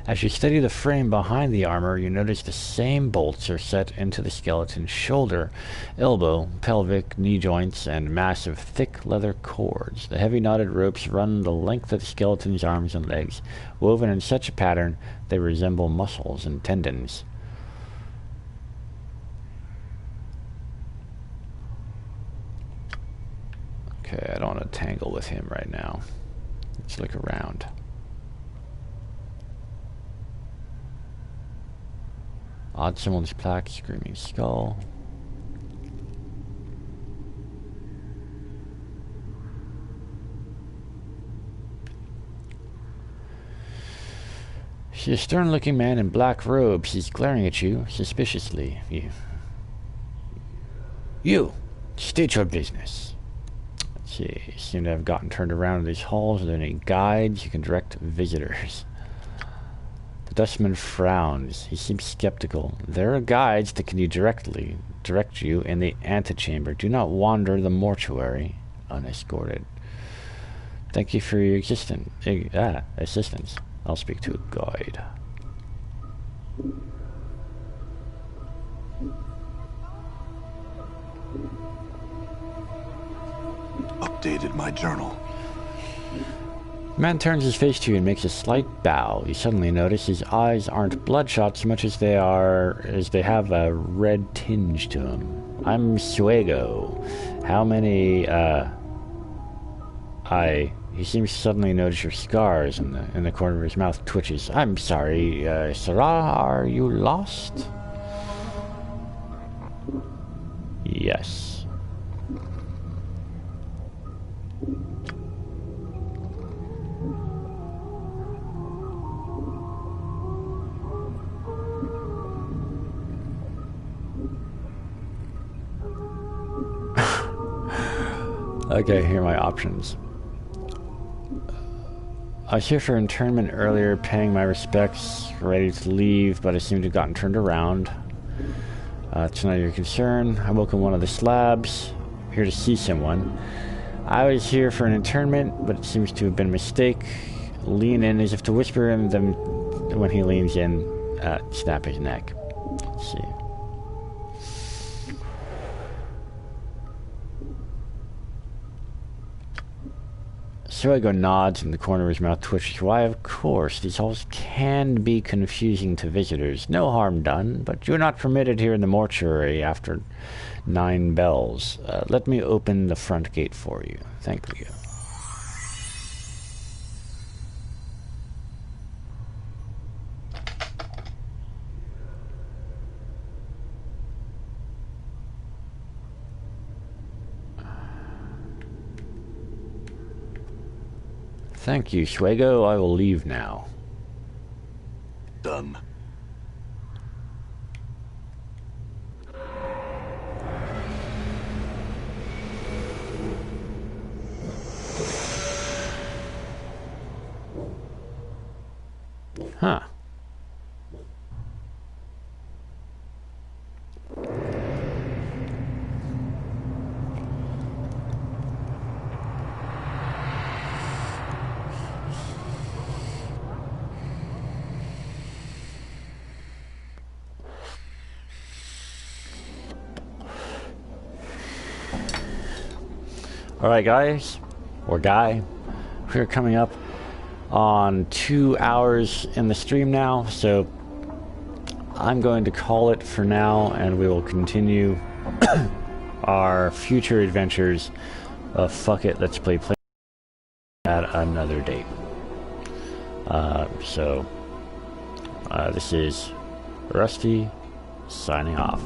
As you study the frame behind the armor, you notice the same bolts are set into the skeleton's shoulder, elbow, pelvic, knee joints, and massive thick leather cords. The heavy knotted ropes run the length of the skeleton's arms and legs, woven in such a pattern they resemble muscles and tendons. Okay, I don't want to tangle with him right now. Let's look around. Odd symbols, plaque, screaming skull. See a stern-looking man in black robes. He's glaring at you suspiciously. You! State your business. Let's see. You seem to have gotten turned around in these halls. Are there any guides you can direct visitors? The dustman frowns. He seems skeptical. There are guides that can direct you in the antechamber. Do not wander the mortuary unescorted. Thank you for your assistance. I'll speak to a guide. Updated my journal. The man turns his face to you and makes a slight bow. You suddenly notice his eyes aren't bloodshot so much as they have a red tinge to them. I'm Suego. How many, He seems to suddenly notice your scars in the corner of his mouth twitches. I'm sorry, Sarah, are you lost? Yes. Okay, here are my options. I was here for internment earlier, paying my respects, ready to leave, but I seem to have gotten turned around. It's not your concern. I woke in one of the slabs, here to see someone. I was here for an internment, but it seems to have been a mistake. Lean in as if to whisper, and then when he leans in, snap his neck. Let's see. Suego nods and the corner of his mouth twitches. Why, of course, these halls can be confusing to visitors. No harm done, but you're not permitted here in the mortuary after 9 bells. Let me open the front gate for you. Thank you. Thank you, Suego. I will leave now. Done. Huh. Alright guys, or guy, we're coming up on 2 hours in the stream now, so I'm going to call it for now, and we will continue our future adventures of Fuck It, Let's Play at another date. This is Rusty, signing off.